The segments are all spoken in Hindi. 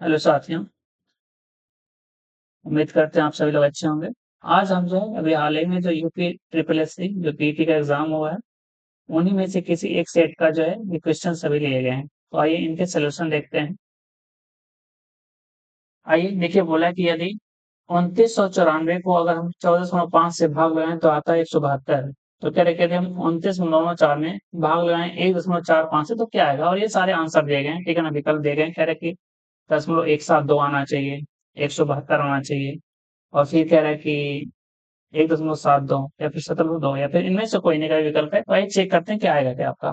हेलो साथियों, उम्मीद करते हैं आप सभी लोग अच्छे होंगे। आज हम जो है अभी हाल ही में जो यूपी ट्रिपल एस सी जो पीटी का एग्जाम हुआ है, उन्हीं में से किसी एक सेट का जो है ये क्वेश्चन सभी लिए गए हैं। तो आइए इनके सोल्यूशन देखते हैं। आइए देखिए, बोला है कि यदि 2994 को अगर हम 14.5 से भाग लगाएं तो आता है 172। तो क्या कहते हैं, हम 29.94 में भाग लगाएं 1.45 से तो क्या आएगा, और ये सारे आंसर दिए गए हैं, ठीक है ना। विकल्प दिए गए हैं, कह रहे कि 10.172 आना चाहिए, 172 आना चाहिए, और फिर कह रहा है कि 1.72 या फिर 17.2 या फिर इनमें से कोई नहीं का विकल्प है। तो आइए चेक करते हैं क्या आएगा क्या आपका।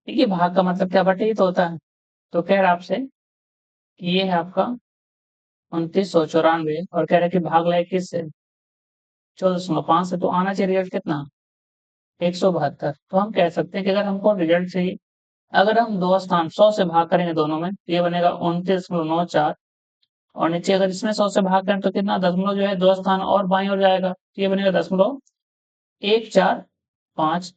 देखिए, भाग का मतलब क्या बटे ही तो होता है। तो कह रहा है आपसे कि ये है आपका 2994, और कह रहा है कि भाग लाए किस से, 14.5 से, तो आना चाहिए रिजल्ट कितना, 172। तो हम कह सकते हैं कि अगर हमको रिजल्ट चाहिए, अगर हम दो स्थान 100 से भाग करेंगे दोनों में, तो ये बनेगा 29.94, और नीचे अगर इसमें 100 से भाग करें तो कितना, दशमलव जो है दो स्थान और बाईं ओर जाएगा, तो ये बनेगा 1.145।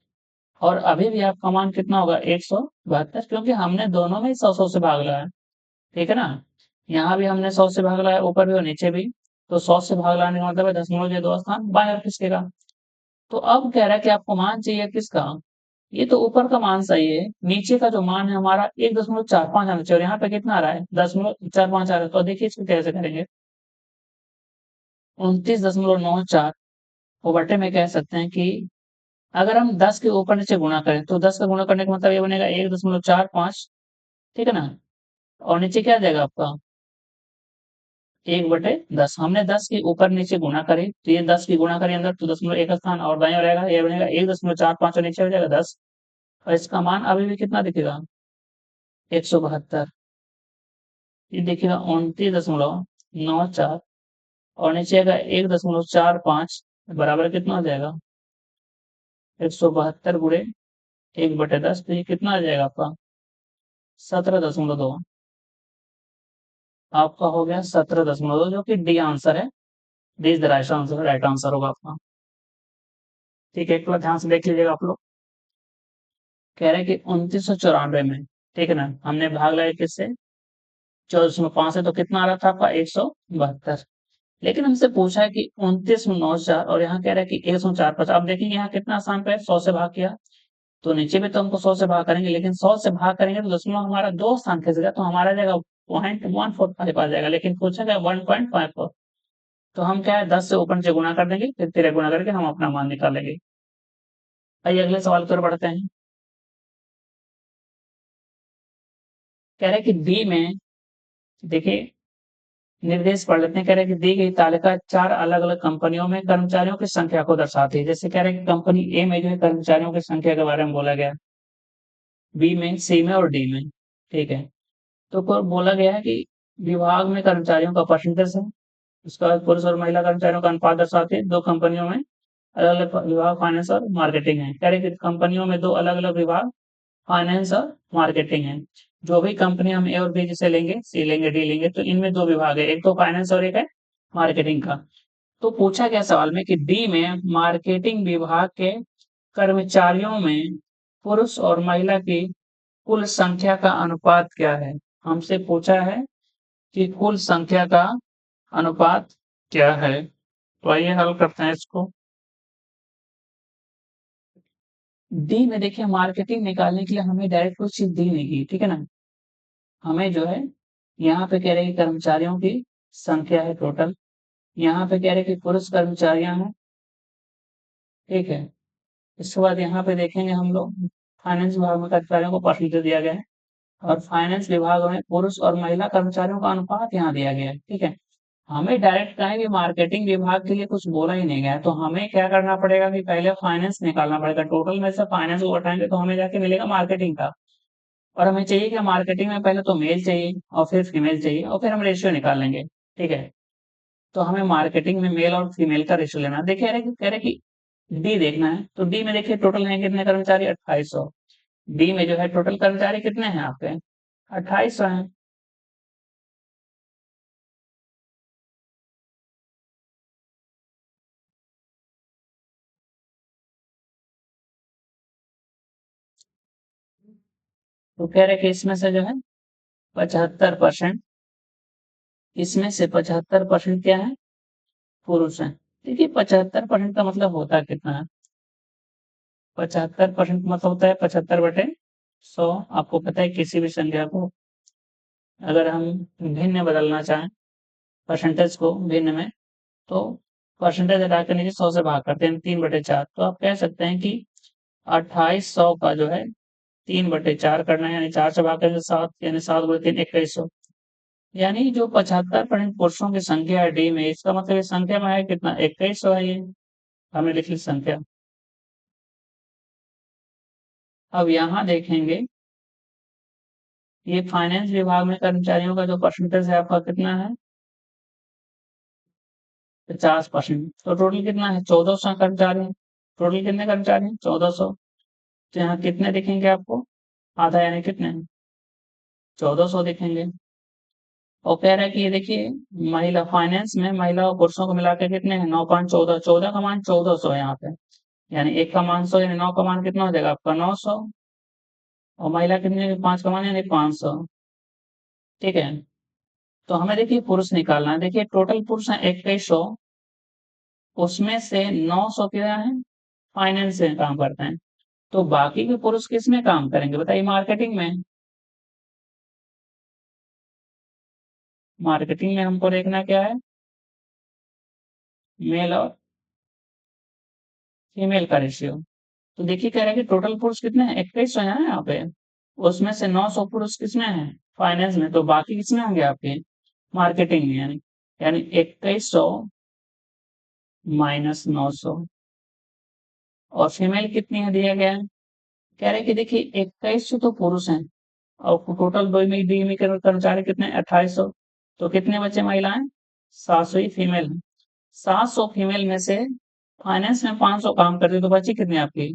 और अभी भी आपका मान कितना होगा, 172, क्योंकि हमने दोनों में 100 से भाग लगाया, ठीक है ना। यहाँ भी हमने 100 से भाग लगाया, ऊपर भी और नीचे भी। तो 100 से भाग लगाने का मतलब है दशमलव जो दो स्थान बाएं ओर खिसकेगा। तो अब कह रहा है कि आपको मान चाहिए किसका, ये तो ऊपर का मान सही है, नीचे का जो मान है हमारा 1.45 आना चाहिए, और यहाँ पे कितना आ रहा है, 0.45 आ रहा है। तो देखिए इसको कैसे करेंगे, 29.94 वो बटे में कह सकते हैं कि अगर हम 10 के ऊपर नीचे गुणा करें तो 10 का गुणा करने का मतलब ये बनेगा 1.45, ठीक है ना। और नीचे क्या आ जाएगा आपका, 1/10। हमने 10 के ऊपर नीचे गुणा करे तो ये 10 की गुणा करें अंदर तो 0.1 स्थान और दाएं ओर रहेगा, ये बनेगा 1.45 और नीचे हो जाएगा 10। और इसका मान अभी भी कितना दिखेगा, 172। ये देखिएगा 29.94, और नीचे आएगा 1.45, बराबर कितना हो जाएगा, 172 गुणे 1/10। तो ये कितना आ जाएगा आपका, 17.2। आपका हो गया 17.2, जो कि डी आंसर है। D is the right answer होगा आपका। ठीक है, एक बार ध्यान से देख लीजिएगा आप लोग। कह रहे हैं कि 2994 में, ठीक है ना, हमने भाग लिया किससे, 14.5 से, तो कितना आ रहा था आपका, 172। लेकिन हमसे पूछा है कि 29.94, और यहाँ कह रहा है कि 1.45। आप देखेंगे यहाँ कितना आसान पे है, 100 से भाग किया, तो नीचे भी तो हमको 100 से भाग करेंगे, लेकिन 100 से भाग करेंगे तो दशमलव हमारा दो स्थान खिसकेगा, तो हमारा जाएगा 0.145 आ जाएगा, लेकिन पूछेगा 1.54। तो हम क्या है, 10 से ऊपर नीचे गुणा कर देंगे, फिर 13 गुणा करके हम अपना मान निकालेंगे। आइए अगले सवाल की ओर बढ़ते हैं। कह रहे हैं कि डी में, देखिए निर्देश पढ़ लेते हैं। कह रहे हैं कि दी गई तालिका चार अलग अलग कंपनियों में कर्मचारियों की संख्या को दर्शाती है। जैसे कह रहे हैं कि कंपनी ए में जो है कर्मचारियों की संख्या के बारे में बोला गया, बी में, सी में और डी में, ठीक है। तो बोला गया है कि विभाग में कर्मचारियों का परसेंटेज है, उसका पुरुष और महिला कर्मचारियों का अनुपात दर्शाते हैं। दो कंपनियों में अलग अलग विभाग, फाइनेंस और मार्केटिंग है। कह रहे हैं कि कंपनियों में दो अलग अलग विभाग, फाइनेंस और मार्केटिंग है। जो भी कंपनी हम ए और बी जिसे लेंगे, सी लेंगे, डी लेंगे, तो इनमें दो विभाग है, एक तो फाइनेंस और एक है मार्केटिंग का। तो पूछा गया सवाल में कि डी में मार्केटिंग विभाग के कर्मचारियों में पुरुष और महिला की कुल संख्या का अनुपात क्या है। हमसे पूछा है कि कुल संख्या का अनुपात क्या है। तो आइए हल करते हैं इसको। डी में देखिए, मार्केटिंग निकालने के लिए हमें डायरेक्ट कुछ चीज दी नहीं की, ठीक है ना। हमें जो है, यहाँ पे कह रहे हैं कि कर्मचारियों की संख्या है टोटल, यहाँ पे कह रहे हैं कि पुरुष कर्मचारियां हैं, ठीक है। इसके बाद यहाँ पे देखेंगे हम लोग, फाइनेंस विभाग में कर्मचारियों को परसेंटेज दिया गया है, और फाइनेंस विभाग में पुरुष और महिला कर्मचारियों का अनुपात यहाँ दिया गया है, ठीक है। हमें डायरेक्ट कहीं भी मार्केटिंग विभाग के लिए कुछ बोला ही नहीं गया है, तो हमें क्या करना पड़ेगा कि पहले फाइनेंस निकालना पड़ेगा। टोटल में से फाइनेंस को घटाएंगे तो हमें जाके मिलेगा मार्केटिंग का, और हमें चाहिए कि मार्केटिंग में पहले तो मेल चाहिए और फिर फीमेल चाहिए, और फिर हम रेशियो निकाल लेंगे, ठीक है। तो हमें मार्केटिंग में मेल और फीमेल का रेशियो लेना है। देखिए कह रहे कि डी देखना है, तो डी में देखिए टोटल है कितने कर्मचारी, 2800। डी में जो है टोटल कर्मचारी कितने हैं आपके, 2800 हैं। तो कह रहे कि इसमें से जो है 75%, इसमें से 75% क्या है, पुरुष है। देखिए 75% का मतलब होता कितना है, 75% मतलब होता है 75/100। आपको पता है किसी भी संख्या को अगर हम भिन्न में बदलना चाहें, परसेंटेज को भिन्न में, तो परसेंटेज हटा कर नीचे 100 से भाग करते हैं, 3/4। तो आप कह सकते हैं कि 2800 का जो है 3/4 करना है, यानी 4 से भाग करेंगे 7, यानी 7 × 3 2100। यानी जो 75% पुरुषों की संख्या है डी में, इसका मतलब इस संख्या में है कितना, 2100 है। ये हमने लिख ली संख्या। अब यहाँ देखेंगे, ये फाइनेंस विभाग में कर्मचारियों का जो परसेंटेज है आपका कितना है, 50%। तो टोटल कितना है, 1400 कर्मचारी हैं। टोटल कितने कर्मचारी हैं, 1400। तो यहाँ कितने दिखेंगे आपको, आधा, यानी कितने, 1400 दिखेंगे। और कह रहा है कि ये देखिए, महिला फाइनेंस में महिला और पुरुषों को मिलाकर कितने हैं, 9, 5, 14। 14 का मान 1400 है यहाँ पे, यानी 1 का मान 100, यानी 9 का मान कितना हो जाएगा आपका, 900। और महिला कितने, 5 का मान यानी 500। ठीक है, तो हमें देखिए पुरुष निकालना है। देखिए टोटल पुरुष है 2100, उसमें से 900 क्या है, फाइनेंस में काम करते हैं। तो बाकी के पुरुष किस में काम करेंगे बताइए, मार्केटिंग में। मार्केटिंग में हमको देखना क्या है, मेल और फीमेल का रेशियो। तो देखिए कह रहा है कि टोटल पुरुष कितने हैं, 2100 है यहाँ पे। उसमें से 900 पुरुष किसमें है, फाइनेंस में। तो बाकी किसमें होंगे आपके, मार्केटिंग में। यानी 2100 माइनस 900। और फीमेल कितनी है दिया गया है, कह रहे हैं कि देखिए 2100 तो पुरुष हैं, और टोटल दो में डी में कर्मचारी कितने, 2800। तो कितने बचे महिलाएं, 700 ही फीमेल है। 700 फीमेल में से फाइनेंस में 500 काम करते, तो बची कितनी आपकी,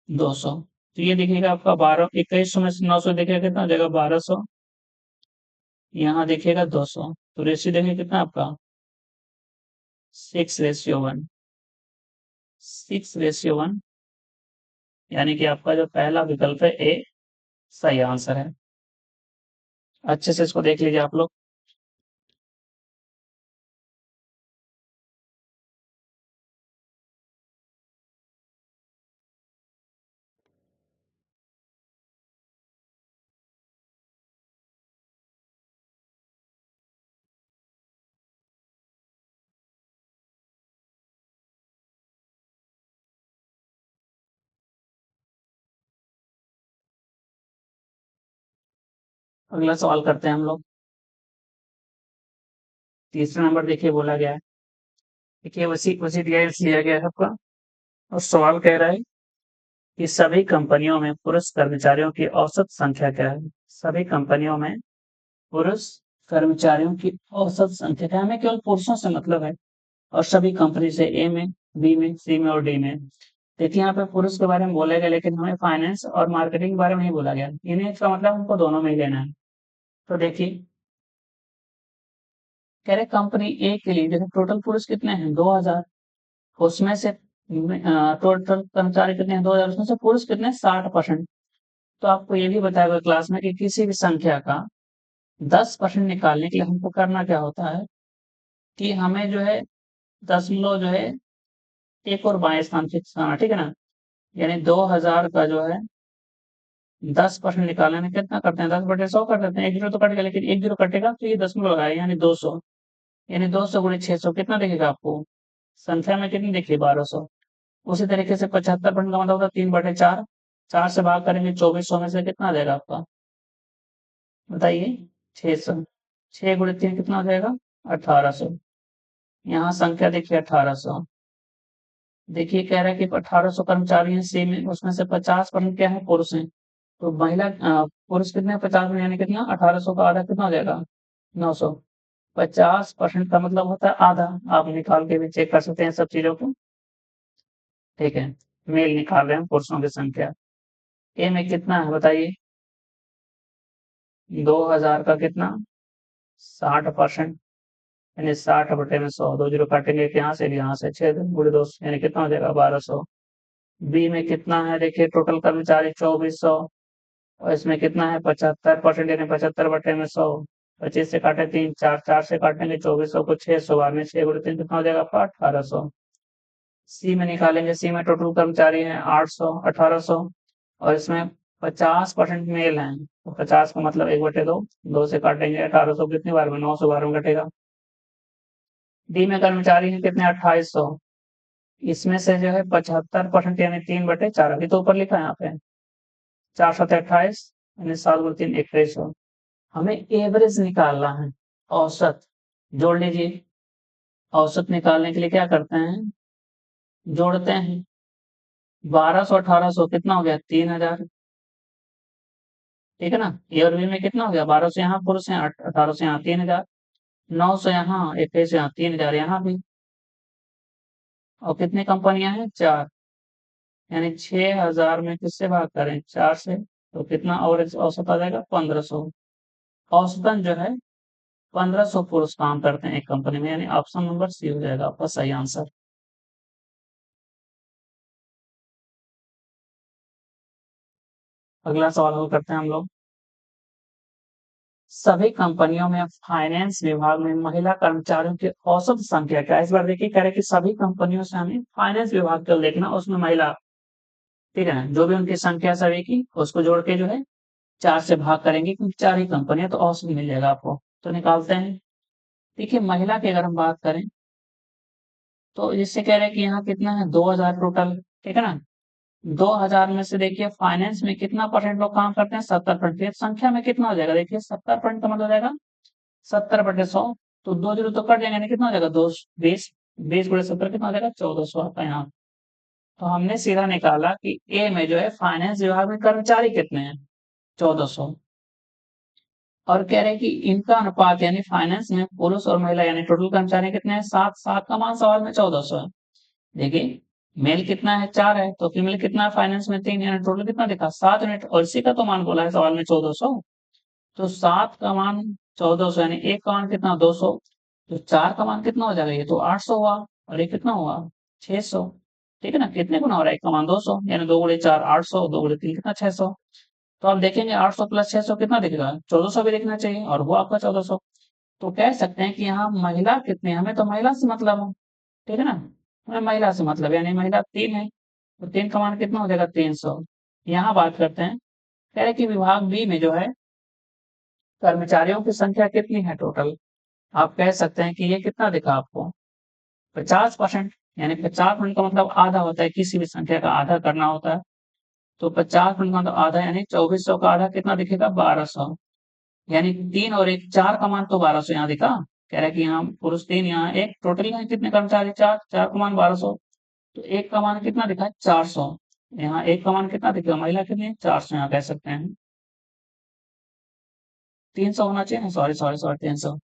200। तो ये दिखेगा आपका 12, 2100 में से 900 दिखेगा कितना हो जाएगा, 1200। यहाँ दिखेगा 200। तो रेशियो देखिए कितना आपका, 6:1। 6:1, यानी कि आपका जो पहला विकल्प है ए सही आंसर है। अच्छे से इसको देख लीजिए आप लोग। अगला सवाल करते हैं हम लोग। तीसरा नंबर देखिए बोला गया है, देखिए उसी उसी डिटेल्स लिया गया है आपका। और सवाल कह रहा है कि सभी कंपनियों में पुरुष कर्मचारियों की औसत संख्या क्या है। सभी कंपनियों में पुरुष कर्मचारियों की औसत संख्या क्या है, हमें केवल पुरुषों से मतलब है। और सभी कंपनी से, ए में, बी में, सी में और डी में। देखिए यहाँ पे पुरुष के बारे में बोला गया, लेकिन हमें फाइनेंस और मार्केटिंग के बारे में नहीं बोला गया। इन्हें इसका मतलब हमको दोनों में ही लेना है। तो देखिए कह रहे कंपनी ए के लिए जैसे टोटल पुरुष कितने हैं, 2000। उसमें से टोटल कर्मचारी कितने हैं, 2000। उसमें से पुरुष कितने, 60%। तो आपको ये भी बताया हुआ क्लास में कि किसी भी संख्या का 10% निकालने के लिए हमको करना क्या होता है, कि हमें जो है दशमलव जो है एक और बाएं स्थान फिक्स करना, ठीक है ना। यानी 2000 का जो है 10% निकालने में कितना करते हैं, 10/100 कर देते हैं। एक जीरो तो कट गया, लेकिन एक जीरो कटेगा तो ये दशमलव लगाए, यानी 200। यानी 200 गुणे 600 कितना दिखेगा आपको, संख्या में कितनी देखिए, 1200। उसी तरीके से 75% का मतलब होता है 3/4। 4 से भाग करेंगे 2400 में से कितना आ जाएगा आपका, बताइए, 600। 6 × 3 कितना हो जाएगा, 1800। यहाँ संख्या देखिए 1800। देखिए कह रहा है कि 1800 कर्मचारी हैं सी में, उसमें से 50% क्या है, पुरुष हैं। तो महिला पुरुष कितने, 50 में, यानी कितना, 1800 का आधा कितना हो जाएगा, 900। 50% का मतलब होता है आधा। आप निकाल के भी चेक कर सकते हैं सब चीजों को। ठीक है, मेल निकाल रहे हैं पुरुषों की संख्या। ए में कितना है बताइए, 2000 का कितना, 60%, यानी 60/100। 2 जीरो काटेंगे कि यहाँ से भी, यहाँ से 6 × 2 यानी कितना हो जाएगा, 1200। बी में कितना है देखिए, टोटल कर्मचारी 2400। और इसमें कितना है 75%, यानी 75/100। 25 से काटे 3, 4, 4 से काटेंगे 2400 को 600 बार में 6 गुणे 3 कितना हो जाएगा आपका 1800। सी में निकालेंगे, सी में टोटल कर्मचारी हैं 800, 1800, और इसमें 50% मेल हैं, तो 50 का मतलब 1/2, 2 से काटेंगे 1800 कितनी बार में 900 बार में कटेगा। डी में कर्मचारी हैं कितने 2800, इसमें से जो है 75% यानी 3/4, अभी तो ऊपर लिखा है यहाँ पे 4×7 = 28, यानी 7 × 3 = 2100। हमें एवरेज निकालना है, औसत। जोड़ लीजिए, औसत निकालने के लिए क्या करते हैं, जोड़ते हैं। 1200 1800 कितना हो गया 3000, ठीक है ना। ए और बी में कितना हो गया 1200 यहाँ पुरुष है, 1800 यहाँ 3000, 900 यहाँ, 2100 यहाँ, 3000 यहाँ भी। और कितनी कंपनियां हैं 4, यानी 6000 में किससे भाग करें 4 से, तो कितना और औसत आ जाएगा 1500। औसतन जो है 1500 पुरुष काम करते हैं एक कंपनी में, यानी ऑप्शन नंबर सी हो जाएगा आपका सही आंसर। अगला सवाल हल करते हैं हम लोग। सभी कंपनियों में फाइनेंस विभाग में महिला कर्मचारियों की औसत संख्या क्या है। इस बार देखिए कह रहे हैं कि सभी कंपनियों से हमें फाइनेंस विभाग को देखना, उसमें महिला, ठीक है ना, जो भी उनकी संख्या सभी की उसको जोड़ के जो है 4 से भाग करेंगे, क्योंकि 4 ही कंपनियां, तो औसत मिल जाएगा आपको। तो निकालते हैं। देखिए महिला की अगर हम बात करें तो जिससे कह रहे हैं कि यहाँ कितना है 2000 टोटल, ठीक है ना। 2000 में से देखिए फाइनेंस में कितना परसेंट लोग काम करते हैं 70%, संख्या में कितना हो जाएगा देखिए 70% का मतलब हो जाएगा 70/100, तो 2 जीरो तो कट जाएंगे, यानी कितना हो जाएगा 220, 20 × 70 कितना हो जाएगा 1400 आपका यहाँ। तो हमने सीधा निकाला कि ए में जो है फाइनेंस विभाग में कर्मचारी कितने हैं 1400, और कह रहे हैं कि इनका अनुपात यानी फाइनेंस में पुरुष और महिला यानी टोटल कर्मचारी कितने हैं 7, 7 का मान सवाल में 1400 है। देखिए मेल कितना है 4 है, तो फीमेल कितना है फाइनेंस में 3, यानी टोटल कितना देखा 7 यूनिट, और इसी का तो मान बोला है सवाल में 1400। तो 7 का मान 1400, यानी एक का मान कितना 200, तो 4 का मान कितना हो जाएगा ये तो 800 हुआ, और ये कितना हुआ 600, ठीक है ना। कितने गुना हो रहा है, एक का मान 200, यानी 2 × 4 800, 2 × 3 कितना 600। तो आप देखेंगे 800 + 600 कितना दिखेगा 1400 भी दिखना चाहिए, और वो आपका 1400। तो कह सकते हैं कि यहाँ महिला कितने, हमें तो महिला से मतलब है, ठीक है ना, हमें महिला से मतलब, यानी महिला 3 है, तो 3 का मान कितना हो जाएगा 300। यहाँ बात करते हैं, कह रहे कि विभाग बी में जो है कर्मचारियों की संख्या कितनी है टोटल। आप कह सकते हैं कि ये कितना दिखा आपको 50%, यानी 50% का मतलब आधा होता है, किसी भी संख्या का आधा करना होता है। तो 50% का मतलब आधा, यानी 2400 का आधा कितना दिखेगा 1200, यानी 3 और 1 4 का मान तो 1200 यहाँ दिखा। कह रहा है कि यहाँ पुरुष 3 यहाँ 1, टोटल यहाँ कितने कर्मचारी 4, 4 का मान 1200, तो 1 का मान कितना दिखा 400, यहाँ 1 का मान कितना दिखा महिला कितनी है 400, यहाँ कह सकते हैं 300 होना चाहिए, सॉरी सॉरी सॉरी 300,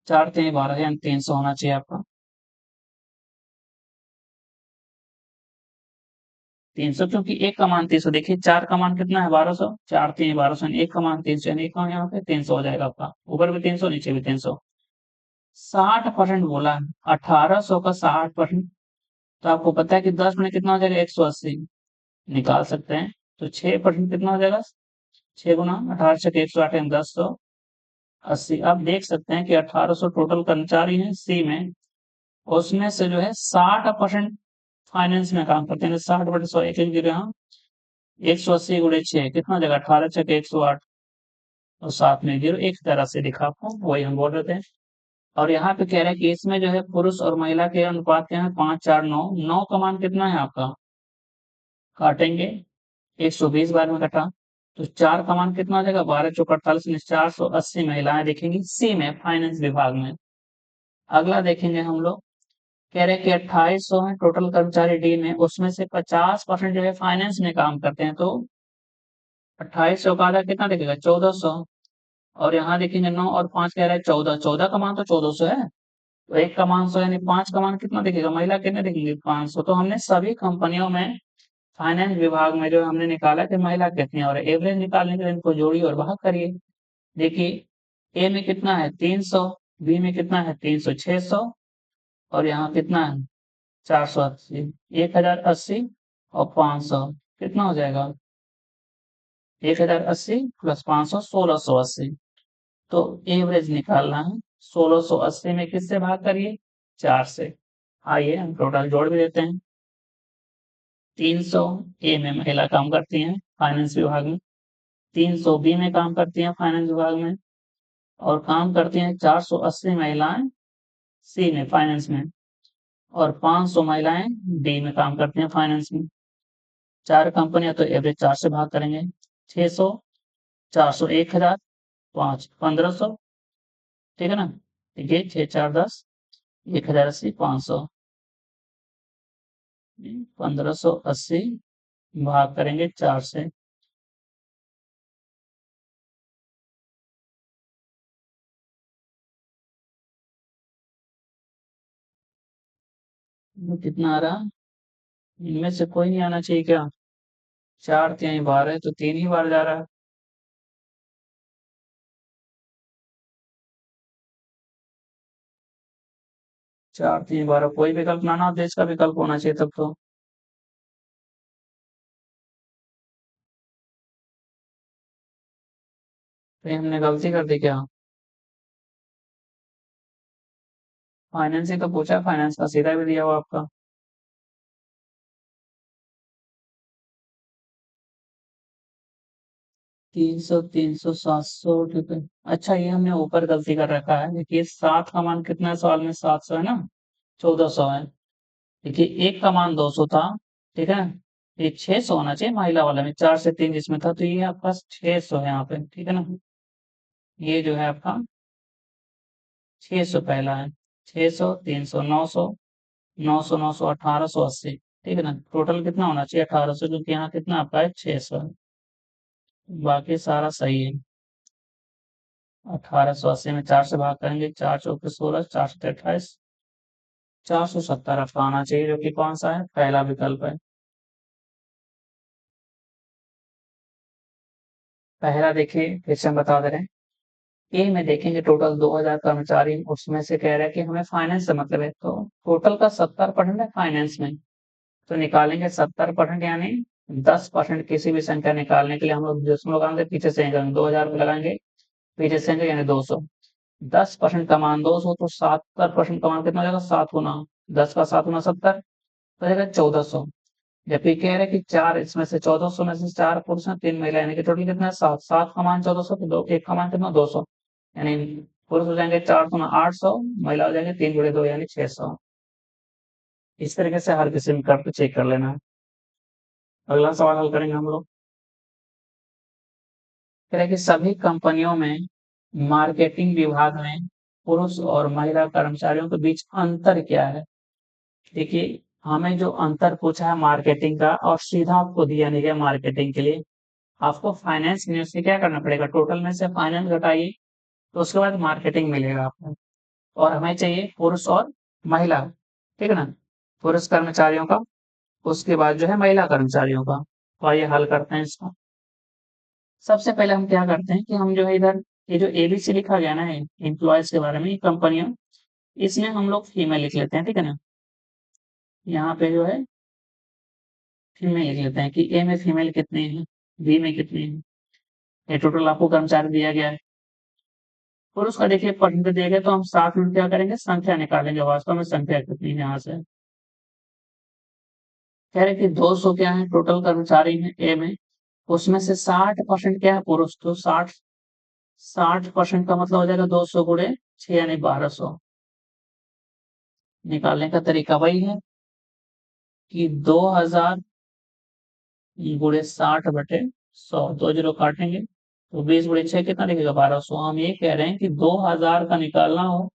4 3 12, यानी 300 होना चाहिए आपका 300, क्योंकि एक का मान 300, देखिए 4 का मान कितना है 1200, 4 3 1200, एक का मान 300, यानी एक का मान यहाँ पे 300 हो जाएगा आपका, ऊपर भी 300 नीचे भी 300। 60% बोला है, 1800 का 60%, तो आपको पता है कि 10 में कितना हो जाएगा 180, निकाल सकते हैं। तो 6% कितना हो जाएगा 6 गुना 18 से 108 यानी 1080। आप देख सकते हैं कि 1800 टोटल कर्मचारी हैं सी में, उसमें से जो है 60% फाइनेंस में काम करते हैं, 60/100, एक एक जीरो यहाँ 180 × 6 कितना हो जाएगा 18 × 6 108, और साथ में जीरो एक तरह से दिखा आपको, वही हम बोल रहे थे। और यहाँ पे कह रहे हैं कि इसमें जो है पुरुष और महिला के अनुपात क्या है 5 4 9, 9 का मान कितना है आपका, काटेंगे 120 बार में कटा, तो 4 का मान कितना हो जाएगा 12 × 4 = 48, 480 महिलाएं दिखेंगी सी में फाइनेंस विभाग में। अगला देखेंगे हम लोग, कह रहे हैं कि 2800 है टोटल कर्मचारी डी में, उसमें से 50% जो है फाइनेंस में काम करते हैं, तो 2800 का आधा कितना दिखेगा 1400, और यहाँ देखेंगे 9 और 5 कह रहा है 14, 14 का मान तो 1400 है, तो एक का मान 100, यानी 5 का मान कितना दिखेगा महिला कितने दिखेंगे 500। तो हमने सभी कंपनियों में फाइनेंस विभाग में जो हमने निकाला कि महिला कितनी है, और एवरेज निकालने के लिए इनको जोड़िए और भाग करिए। देखिए ए में कितना है 300, बी में कितना है 300 600, और यहाँ कितना है 480, 1080 और 500 कितना हो जाएगा 1080 प्लस 500 1680। तो एवरेज निकालना है। 1680 में किससे भाग करिए? 4 से। आइए हम टोटल जोड़ भी देते हैं। 300 ए में महिला काम करती हैं फाइनेंस विभाग में, 300 बी में काम करती हैं फाइनेंस विभाग में, और काम करती हैं 480 महिलाएं सी में फाइनेंस में, और 500 महिलाएं डी में काम करती हैं फाइनेंस में। 4 कंपनियां तो एवरेज 4 से भाग करेंगे। 600, 400, 1000, 5 1500। ठीक है ना? देखिए 6 4 10, 1080, 500, 1580 भाग करेंगे 4 से। कितना आ रहा? इनमें से कोई नहीं आना चाहिए क्या? 4 3 बार है तो 3 ही बार जा रहा है। 4 3 बार कोई विकल्प ना देश का विकल्प होना चाहिए तब तो। तो हमने गलती कर दी क्या? फाइनेंस ही तो पूछा, फाइनेंस का सीधा भी दिया हुआ आपका। 300 300 700, ठीक है। अच्छा ये हमने ऊपर गलती कर रखा है। देखिए 7 का मान कितना है सवाल में? 700 है ना? 1400 है। देखिए एक का मान 200 था, ठीक है। ये 600 होना चाहिए महिला वाले में, 4 से 3 जिसमें था, तो ये आपका 600 है यहाँ पे, ठीक है ना। ये जो है आपका 600 पहला है। 600 300 900, 900 900 1880, ठीक है ना। टोटल कितना होना चाहिए? 1800, क्योंकि यहाँ कितना आपका है? 600 है। बाकी सारा सही है। 1880 में 4 से भाग करेंगे, 4 चौके 16, 4 सत्ते 28, 470 आपका आना चाहिए, जो कि कौन सा है? पहला विकल्प है। पहला देखिए फिर से हम बता दे रहे हैं। ए में देखेंगे टोटल 2000 कर्मचारी, उसमें से कह रहा है कि हमें फाइनेंस से मतलब है, तो टोटल का 70% है फाइनेंस में। तो निकालेंगे 70%, यानी 10% किसी भी संख्या निकालने के लिए हम लोग दशमलव लगाएंगे, पीछे से करेंगे 2000 पे लगाएंगे, पीछे से यानी 200। 10% का मान 200, तो 70% का मान कितना हो जाएगा? 7 गुना 10 का 7 गुना 70, तो जाएगा 1400। जबकि कह रहे हैं कि 4 इसमें से 1400 में से 4 पुरुष हैं 3 महिला, यानी कि टोटल कितना है? 7। 7 का मान 1400, तो दो एक का मान कितना? 200। यानी पुरुष हो जाएंगे 4 गुना 800, महिला हो जाएंगे 3 गुणे 2 यानी 600। इस तरीके से हर किसी में करके चेक कर लेना है। अगला सवाल हल करेंगे हम लोग। कह रहे हैं कि सभी कंपनियों में मार्केटिंग विभाग में पुरुष और महिला कर्मचारियों के बीच अंतर क्या है? देखिए हमें जो अंतर पूछा है मार्केटिंग का, और सीधा आपको दिया नहीं गया मार्केटिंग के लिए। आपको फाइनेंस में से क्या करना पड़ेगा? टोटल में से फाइनेंस घटाइए, तो उसके बाद मार्केटिंग मिलेगा आपको। और हमें चाहिए पुरुष और महिला, ठीक है ना, पुरुष कर्मचारियों का, उसके बाद जो है महिला कर्मचारियों का। तो आइए हल करते हैं इसका। सबसे पहले हम क्या करते हैं कि हम जो है इधर ये जो एबीसी लिखा गया ना, एम्प्लॉयज के बारे में, कंपनियां, इसमें हम लोग फीमेल लिख लेते हैं, ठीक है ना। यहाँ पे जो है फीमेल लिख लेते हैं कि ए में फीमेल कितनी है, बी में कितनी है। ये टोटल आपको कर्मचारी दिया गया है। पुरुष का देखिए परसेंटेज दिया गया, तो हम साथ में क्या करेंगे? संख्या निकालेंगे, वास्तव में संख्या कितनी है यहाँ से। कह रहे कि 200 क्या है टोटल कर्मचारी में ए में, उसमें से 60% क्या है? पुरुष। तो 60% का मतलब हो जाएगा 200 गुणे 6 यानी 1200। निकालने का तरीका वही है कि 2000 गुणे 60/100, 2 जीरो काटेंगे तो 20 गुणे 6 कितना दिखेगा? 1200। हम ये कह रहे हैं कि 2000 का निकालना हो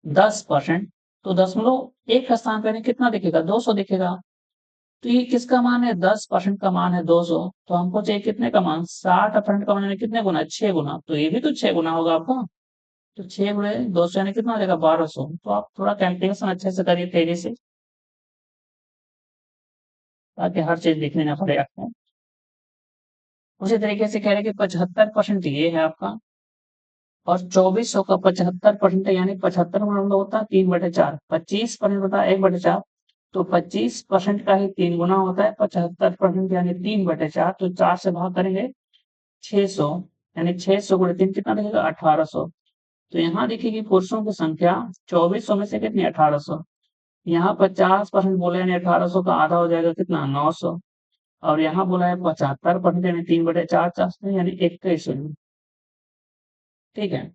10%, तो दशमलव एक का स्थान पे कितना दिखेगा? 200 दिखेगा। तो ये किसका मान है? 10% का मान है 200। तो हमको चाहिए कितने का मान? 60% का मान यानी कितने गुना? 6 गुना। तो ये भी तो 6 गुना होगा आपका। तो 6 गुणे 200 यानी कितना हो जाएगा? 1200। तो आप थोड़ा कैलकुलेशन अच्छे से करिए तेजी से, ताकि हर चीज लिखनी ना पड़े आपको। उसी तरीके से कह रहे हैं कि 75% ये है आपका, और 2400 का 75% यानी 75 गुना होता है 3/4, 25% होता है 1/4। तो 25% का ही 3 गुना होता है 75% यानी 3/4, तो 4 से भाग करेंगे 600, यानी 600 गुणे 3 कितना दिखेगा 1800। तो यहाँ देखिए पुरुषों की संख्या 2400 में से कितनी 1800। यहाँ 50% बोला यानी 1800 का आधा हो जाएगा कितना 900। और यहाँ बोला है 75% यानी 3/4 चाहते हैं यानी 2100। ठीक है।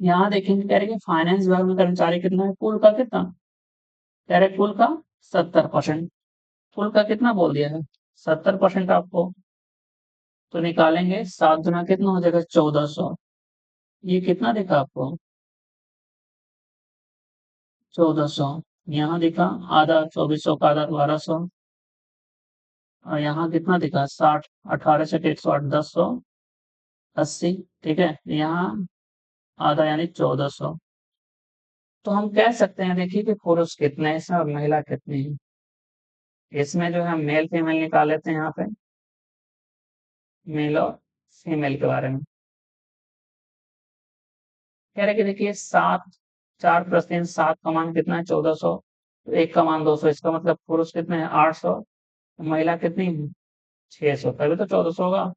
यहाँ देखेंगे कह रहे कि फाइनेंस विभाग में कर्मचारी कितना है, कुल का कितना कह रहे कुल का 70%। कुल का कितना बोल दिया है 70% आपको। तो निकालेंगे 7 गुना कितना हो जाएगा 1400। ये कितना दिखा आपको 1400। यहाँ दिखा आधा 2400 का आधा 1200। और यहाँ कितना दिखा 60, 18 से 108 1080। ठीक है। यहाँ आधा यानी 1400। तो हम कह सकते हैं देखिए कि पुरुष कितने हैं इसमें और महिला कितनी है। इसमें जो है मेल फीमेल निकाल लेते हैं यहाँ पे, मेल और फीमेल के बारे में। कह रहे कि देखिए 7, 4 + 3 7 का मान कितना है 1400। तो 1 का मान 200, इसका मतलब पुरुष कितने हैं 800, महिला कितनी है 600, तभी तो 1400 होगा।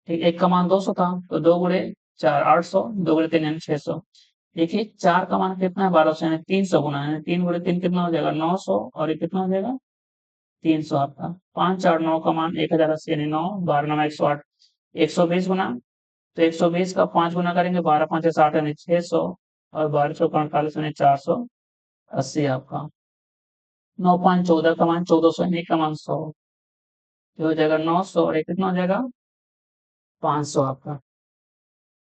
ठीक, 1 का मान 200 था तो 2 गुणे 4 800, 2 गुणे 3 यानी 600। देखिए 4 का मान कितना है 1200 यानी 300 गुना है, 3 गुणे 3 कितना हो जाएगा 900, और ये कितना हो जाएगा 300 आपका। 5 4 9 का मान 1080 यानी 9, 12 9 108, 120 गुना। तो 120 का 5 गुना करेंगे 12 5 60 यानी 600, और 12 चौक 48 यानी 480 आपका। 9 5 14 का मान 1400 यानी का मान 100, तो हो जाएगा 900, और ये कितना हो जाएगा 500 आपका।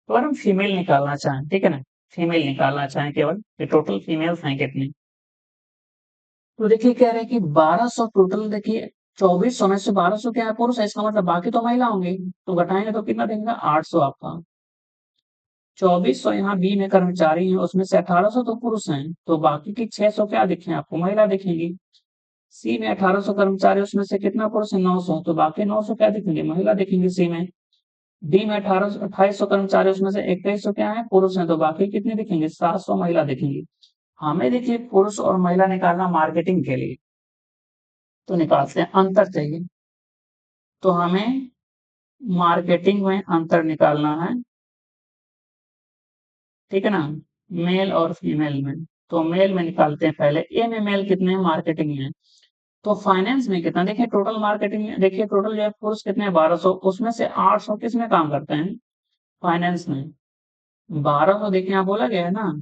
तो अगर हम फीमेल निकालना चाहें, ठीक है ना, फीमेल निकालना चाहें केवल कि टोटल फीमेल्स हैं कितनी। तो देखिए कह रहे हैं कि 1200 टोटल, देखिए 2400 में से 1200 क्या है पुरुष है, इसका मतलब बाकी तो महिला होंगी। तो घटाएंगे तो कितना देंगे 800 आपका। 2400 यहाँ बी में कर्मचारी हैं, उसमें से 1800 तो पुरुष हैं, तो बाकी की 600 क्या दिखे आपको महिला दिखेंगी। सी में 1800 कर्मचारी, उसमें से कितना पुरुष है 900, तो बाकी 900 क्या दिखेंगे महिला दिखेंगे सी में। डी में 2800 कर्मचारी, उसमें से 2100 क्या है पुरुष हैं, तो बाकी कितने दिखेंगे 700 महिला दिखेंगी। हमें देखिए पुरुष और महिला निकालना मार्केटिंग के लिए, तो निकालते हैं अंतर चाहिए। तो हमें मार्केटिंग में अंतर निकालना है, ठीक है ना, मेल और फीमेल में। तो मेल में निकालते हैं पहले, ए में मेल कितने हैं मार्केटिंग में। तो फाइनेंस में कितना, देखिए टोटल मार्केटिंग में देखिए टोटल जो है पुरुष कितने हैं 1200, उसमें से 800 किस में काम करते हैं फाइनेंस में। 1200 देखिए यहाँ बोला गया है ना,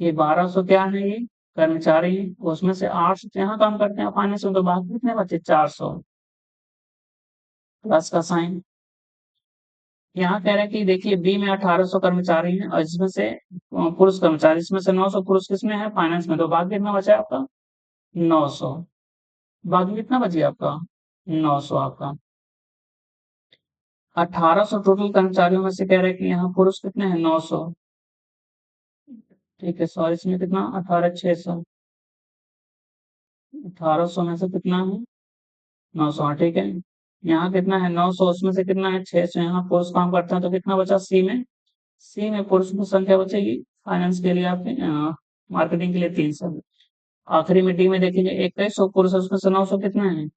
ये 1200 क्या है ये कर्मचारी, उसमें से 800 यहाँ काम करते हैं फाइनेंस में, तो बाकी कितने बचे 400, प्लस का साइन। यहाँ कह रहे हैं कि देखिए बी में 1800 कर्मचारी हैं और इसमें से पुरुष कर्मचारी, इसमें से 900 पुरुष किसमें है फाइनेंस में, तो बाकी कितना बचा है आपका 900। बाकी कितना बची आपका 900 आपका। 1800 टोटल कर्मचारियों में से कह रहे हैं कि यहाँ पुरुष कितने हैं 900। ठीक है, सॉरी इसमें कितना 18,600, 1800 में से कितना है 900। हाँ ठीक है। यहाँ कितना है 900, उसमें से कितना है 600, यहाँ पुरुष काम करते हैं, तो कितना बचा सी में। सी में पुरुष की संख्या बचेगी फाइनेंस के लिए आपके, मार्केटिंग के लिए 300। आखिरी में डी में देखेंगे 2100 पुरुष है, उसमें से 900 कितना है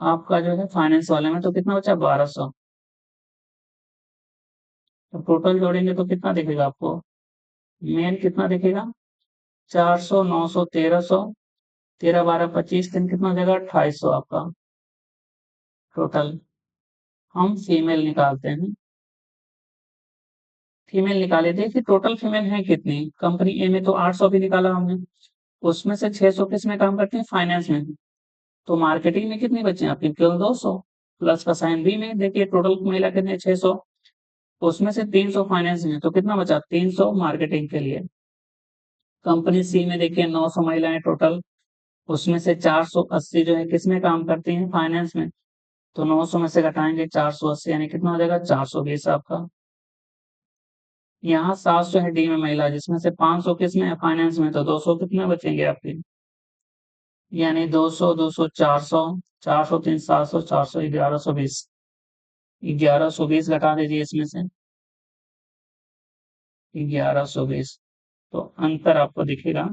आपका जो है फाइनेंस वाले में, तो कितना बचा 1200। तो टोटल जोड़ेंगे तो कितना दिखेगा आपको, मेन कितना दिखेगा 400 900 1300, 13 12 25 दिन कितना हो जाएगा 2800 आपका टोटल। हम फीमेल निकालते हैं, फीमेल निकाले थे कि टोटल फीमेल है कितनी। कंपनी ए में तो 800 भी निकाला हमने, उसमें से 600 किस में काम करती है फाइनेंस में। तो मार्केटिंग में कितनी बचे आपकी केवल 200, प्लस का साइन। बी में देखिए टोटल महिला कितने 600, उसमें से 300 फाइनेंस में, तो कितना बचा 300 मार्केटिंग के लिए। कंपनी सी में देखिए 900 महिलाएं टोटल, उसमें से 480 जो है किसमें काम करती हैं फाइनेंस में। तो 900 में से घटाएंगे 480 यानी कितना हो जाएगा 420 आपका। यहाँ 700 है डी में महिला, जिसमें से 500 किसमें है फाइनेंस में, तो 200 कितने बचेंगे आपके, यानी 200 200 400, 400 3 700 400 1120, 1120 घटा दीजिए इसमें से 1120। तो अंतर आपको दिखेगा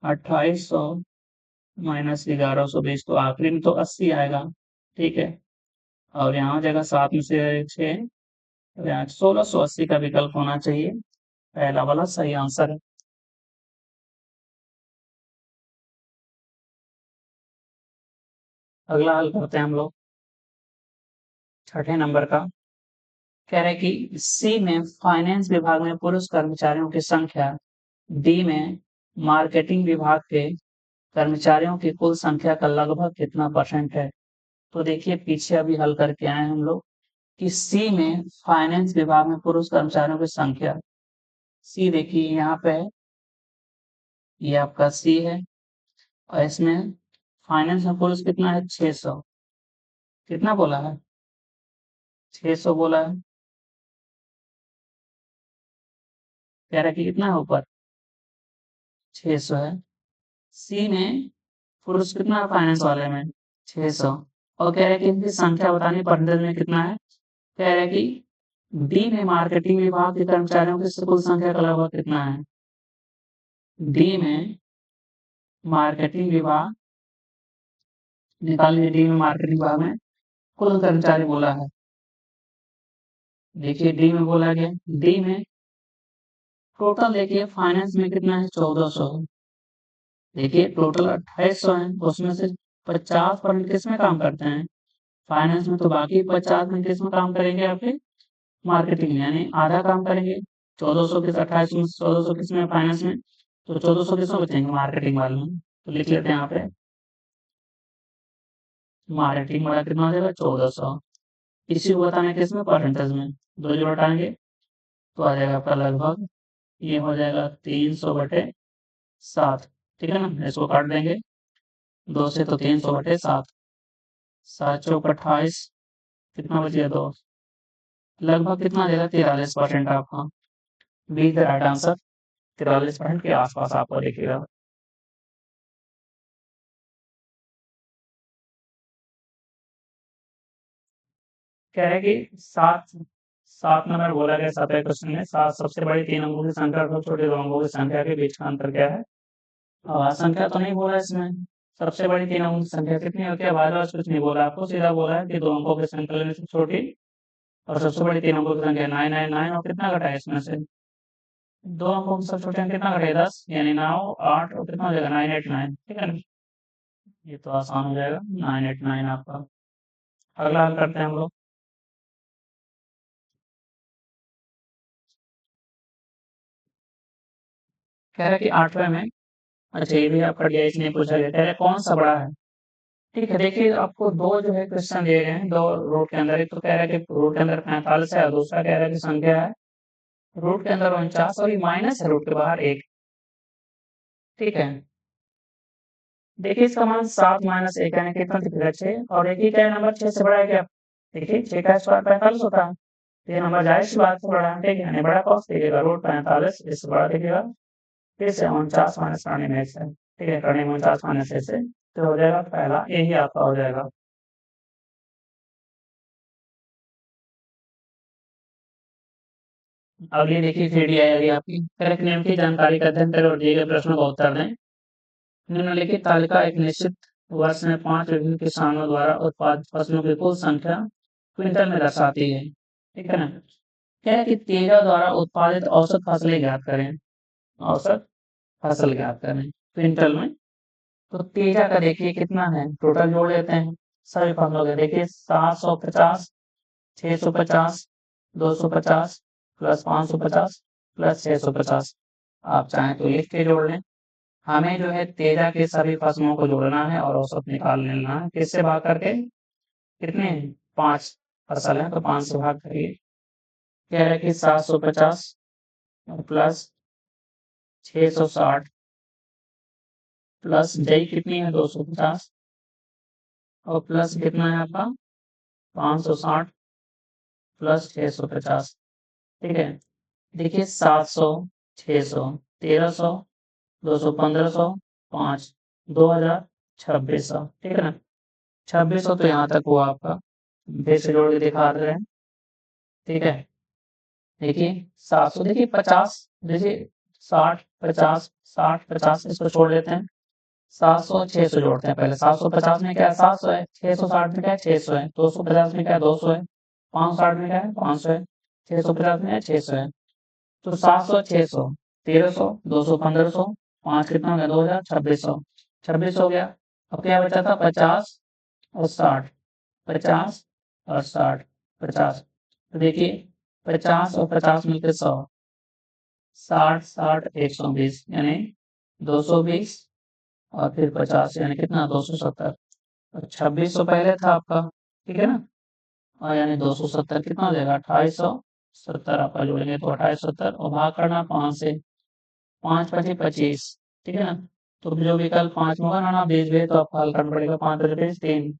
2800 -1120 तो आखिरी में तो 80 आएगा, ठीक है। और यहाँ हो जाएगा 7 में से 6, तो यहाँ 1680 का विकल्प होना चाहिए, पहला वाला सही आंसर है। अगला हल करते हैं हम लोग, छठे नंबर का। कह रहे कि सी में फाइनेंस विभाग में पुरुष कर्मचारियों की संख्या, डी में मार्केटिंग विभाग के कर्मचारियों की कुल संख्या का लगभग कितना परसेंट है। तो देखिए पीछे अभी हल करके आए हैं हम लोग कि सी में फाइनेंस विभाग में पुरुष कर्मचारियों की संख्या, सी देखिए यहाँ पे है, ये आपका सी है, और इसमें फाइनेंस में पुरुष कितना है, 600। कितना बोला है, 600 बोला है। कह रहा है कि कितना है ऊपर, 600 है। सी में पुरुष कितना है फाइनेंस वाले में, 600। और कह रहे हैं कि इनकी संख्या बतानी परसेंटेज में कितना है। कह रहे हैं कि डी में मार्केटिंग विभाग के कर्मचारियों की कुल संख्या का लगभग कितना है। डी में मार्केटिंग विभाग निकाल लीजिए, डी में मार्केटिंग विभाग में कुल कर्मचारी बोला है। देखिए डी में बोला गया, डी में टोटल देखिए फाइनेंस में कितना है, 1400। देखिए टोटल 2800 है, उसमें से 50% किस में काम करते हैं, फाइनेंस में। तो बाकी 50% किस में काम करेंगे, आपके मार्केटिंग में, यानी आधा काम करेंगे। 1400 किस 28 में 1400 किस में, फाइनेंस में। तो 1400 किस में बचेंगे, मार्केटिंग वाले में। तो लिख लेते हैं यहाँ पे, मार्केटिंग वाला कितना हो जाएगा, 1400। इसी को बताना किस में, परसेंटेज में। दो जो हटाएंगे तो आ जाएगा आपका लगभग, ये हो जाएगा 300/7। ठीक है ना, इसको काट देंगे 2 से, तो 300/7, 7 चौक 28, कितना बच गया, 2। लगभग कितना देगा, 43% आपका। बी द राइट आंसर, 43% के आसपास आपको दिखेगा। कह रहे कि सात सात नंबर बोला गया 7वें क्वेश्चन में, सात सबसे बड़ी 3 अंकों की संख्या और सबसे छोटे 2 अंकों की संख्या के बीच का अंतर क्या है। संख्या तो नहीं बोला इसमें, सबसे बड़ी 3 अंकों की संख्या कितनी होती है, बारह, कुछ नहीं बोला आपको, सीधा बोला है कि 2 अंकों की संख्या में से छोटी और सबसे बड़ी 3 अंकों की संख्या 999, और कितना घटा है इसमें से, 2 अंकों की सबसे छोटे अंक कितना घटे, 10, यानी 9, 8, और कितना हो जाएगा, 989। ठीक है ना, ये तो आसान हो जाएगा, 989 आपका। अगला हल करते हैं हम लोग। कह रहा है कि 8वें में, अच्छा ये भी आपका डीआईएस ने पूछा गया, कह रहा है कौन सा बड़ा है। ठीक है, देखिए आपको दो जो है क्वेश्चन दिए गए हैं, दो रूट के अंदर। एक तो कह रहा है कि रूट के अंदर 45 है, और दूसरा कह रहा है कि संख्या है रूट के अंदर 49, और ये माइनस है रूट के बाहर 1। ठीक है, देखिए इसका मान 7 - 1 यानी कितना दिखेगा, 6। और एक ही क्या नंबर 6 से बड़ा है क्या, देखिए 6 का स्क्वायर 45 होता है, तो ये नंबर जाहिर सी बात से बड़ा है। ठीक है, यानी बड़ा कौन सा दिखेगा, रूट 45 इससे बड़ा दिखेगा। फिर से 49 माइनस करने में से, ठीक है, करने में 49 माइनस से, तो हो जाएगा पहला, यही आपका हो जाएगा। अगली देखिए 3D आई अगली आपकी, करेक्ट नियम की जानकारी का अध्ययन करें और दिए गए प्रश्नों का उत्तर दें। निम्नलिखित तालिका एक निश्चित वर्ष में 5 विभिन्न किसानों द्वारा उत्पादित फसलों की कुल संख्या क्विंटल में दर्शाती है। ठीक है ना, क्या है कि तेजा द्वारा उत्पादित औसत फसलें ज्ञात करें, औसत फसल ज्ञात करें क्विंटल में। तो तेजा का देखिए कितना है, टोटल जोड़ लेते हैं सभी फसलों के। देखिए 750, 650, 250 प्लस 550 प्लस 650। आप चाहें तो लिख के जोड़ लें। हमें जो है तेजा के सभी फसलों को जोड़ना है और औसत निकाल लेना है, किससे भाग करके, कितने 5 फसल है तो 5 से भाग करिए। कह रहे कि 750 प्लस 660 प्लस जई कितनी है, 250, और प्लस कितना है आपका 560 प्लस 650। ठीक है, देखिए 700, 600, 1300, 200, 1500, 5, 2000, 2600। ठीक है ना, 2600 तो यहाँ तक हुआ आपका, फिर से जोड़ के दिखा रहे हैं। ठीक है, देखिए 700, देखिए 50, देखिए 60, 50, 60, 50, इसको छोड़ देते हैं। 700 600 जोड़ते हैं पहले। 750 में क्या है 700 है, 660 में क्या है 600 है, 250 में क्या है 200 है, 560 में क्या है 500 है, 650 में है 600 है। तो 700 600 1300 200 1500, 5 कितना हो गया 2000 2600, 26 हो गया। अब क्या बचा था 50 और 60, 50 और 60, 50। तो देखिए 50 और 50 मिलकर 100, 60 60 120 यानी 220 और फिर 50 यानी कितना 270। और 2600 पहले था आपका, ठीक है ना। और यानी 270 कितना हो जाएगा 2870 आपका जोड़ेंगे तो 2870 और भाग करना 5 से, 5 पचे 25, ठीक है ना। तो जो विकल्प 5 में होगा ना 20 भी तो आपको हल करना पड़ेगा। 5 पचे 20 3,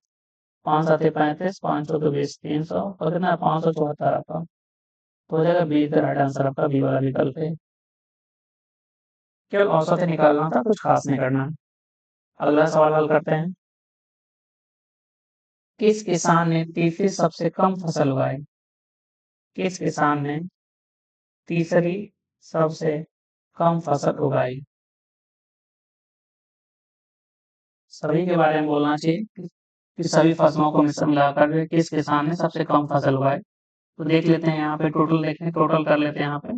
5 साते 35, 5 चौके 20, 300 और कितना 574 आपका। तो हो जाएगा बी द राइट आंसर आपका, बी वाला विकल्प है। केवल औसत निकालना था, कुछ खास नहीं करना। अगला सवाल हल करते हैं। किस किसान ने तीसरी सबसे कम फसल उगाई? किस किसान ने तीसरी सबसे कम फसल उगाई? सभी के बारे में बोलना चाहिए कि सभी फसलों को मिलाकर किस किसान ने सबसे कम फसल उगाई। तो देख लेते हैं यहाँ पे टोटल, देखते हैं टोटल कर लेते हैं यहाँ पे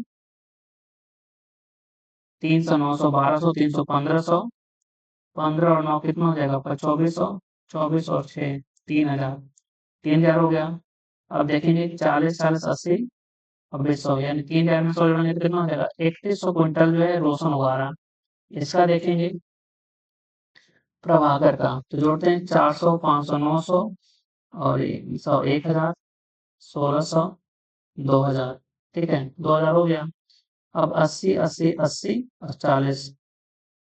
300 900 1200 300 1500, 15 और 9 कितना हो जाएगा आपका 2400, 24 और 6 3000, 3000 हो गया। अब देखेंगे 40 40 80 और 20 यानी 3000 में 100 जोड़ेंगे तो कितना हो जाएगा 3100 क्विंटल जो है रोशन उगा रहा। इसका देखेंगे प्रभाकर का, तो जोड़ते हैं 400 500 900 और 100 1000 1600 2000, ठीक है 2000 हो गया। अब 80 80 80 और 40,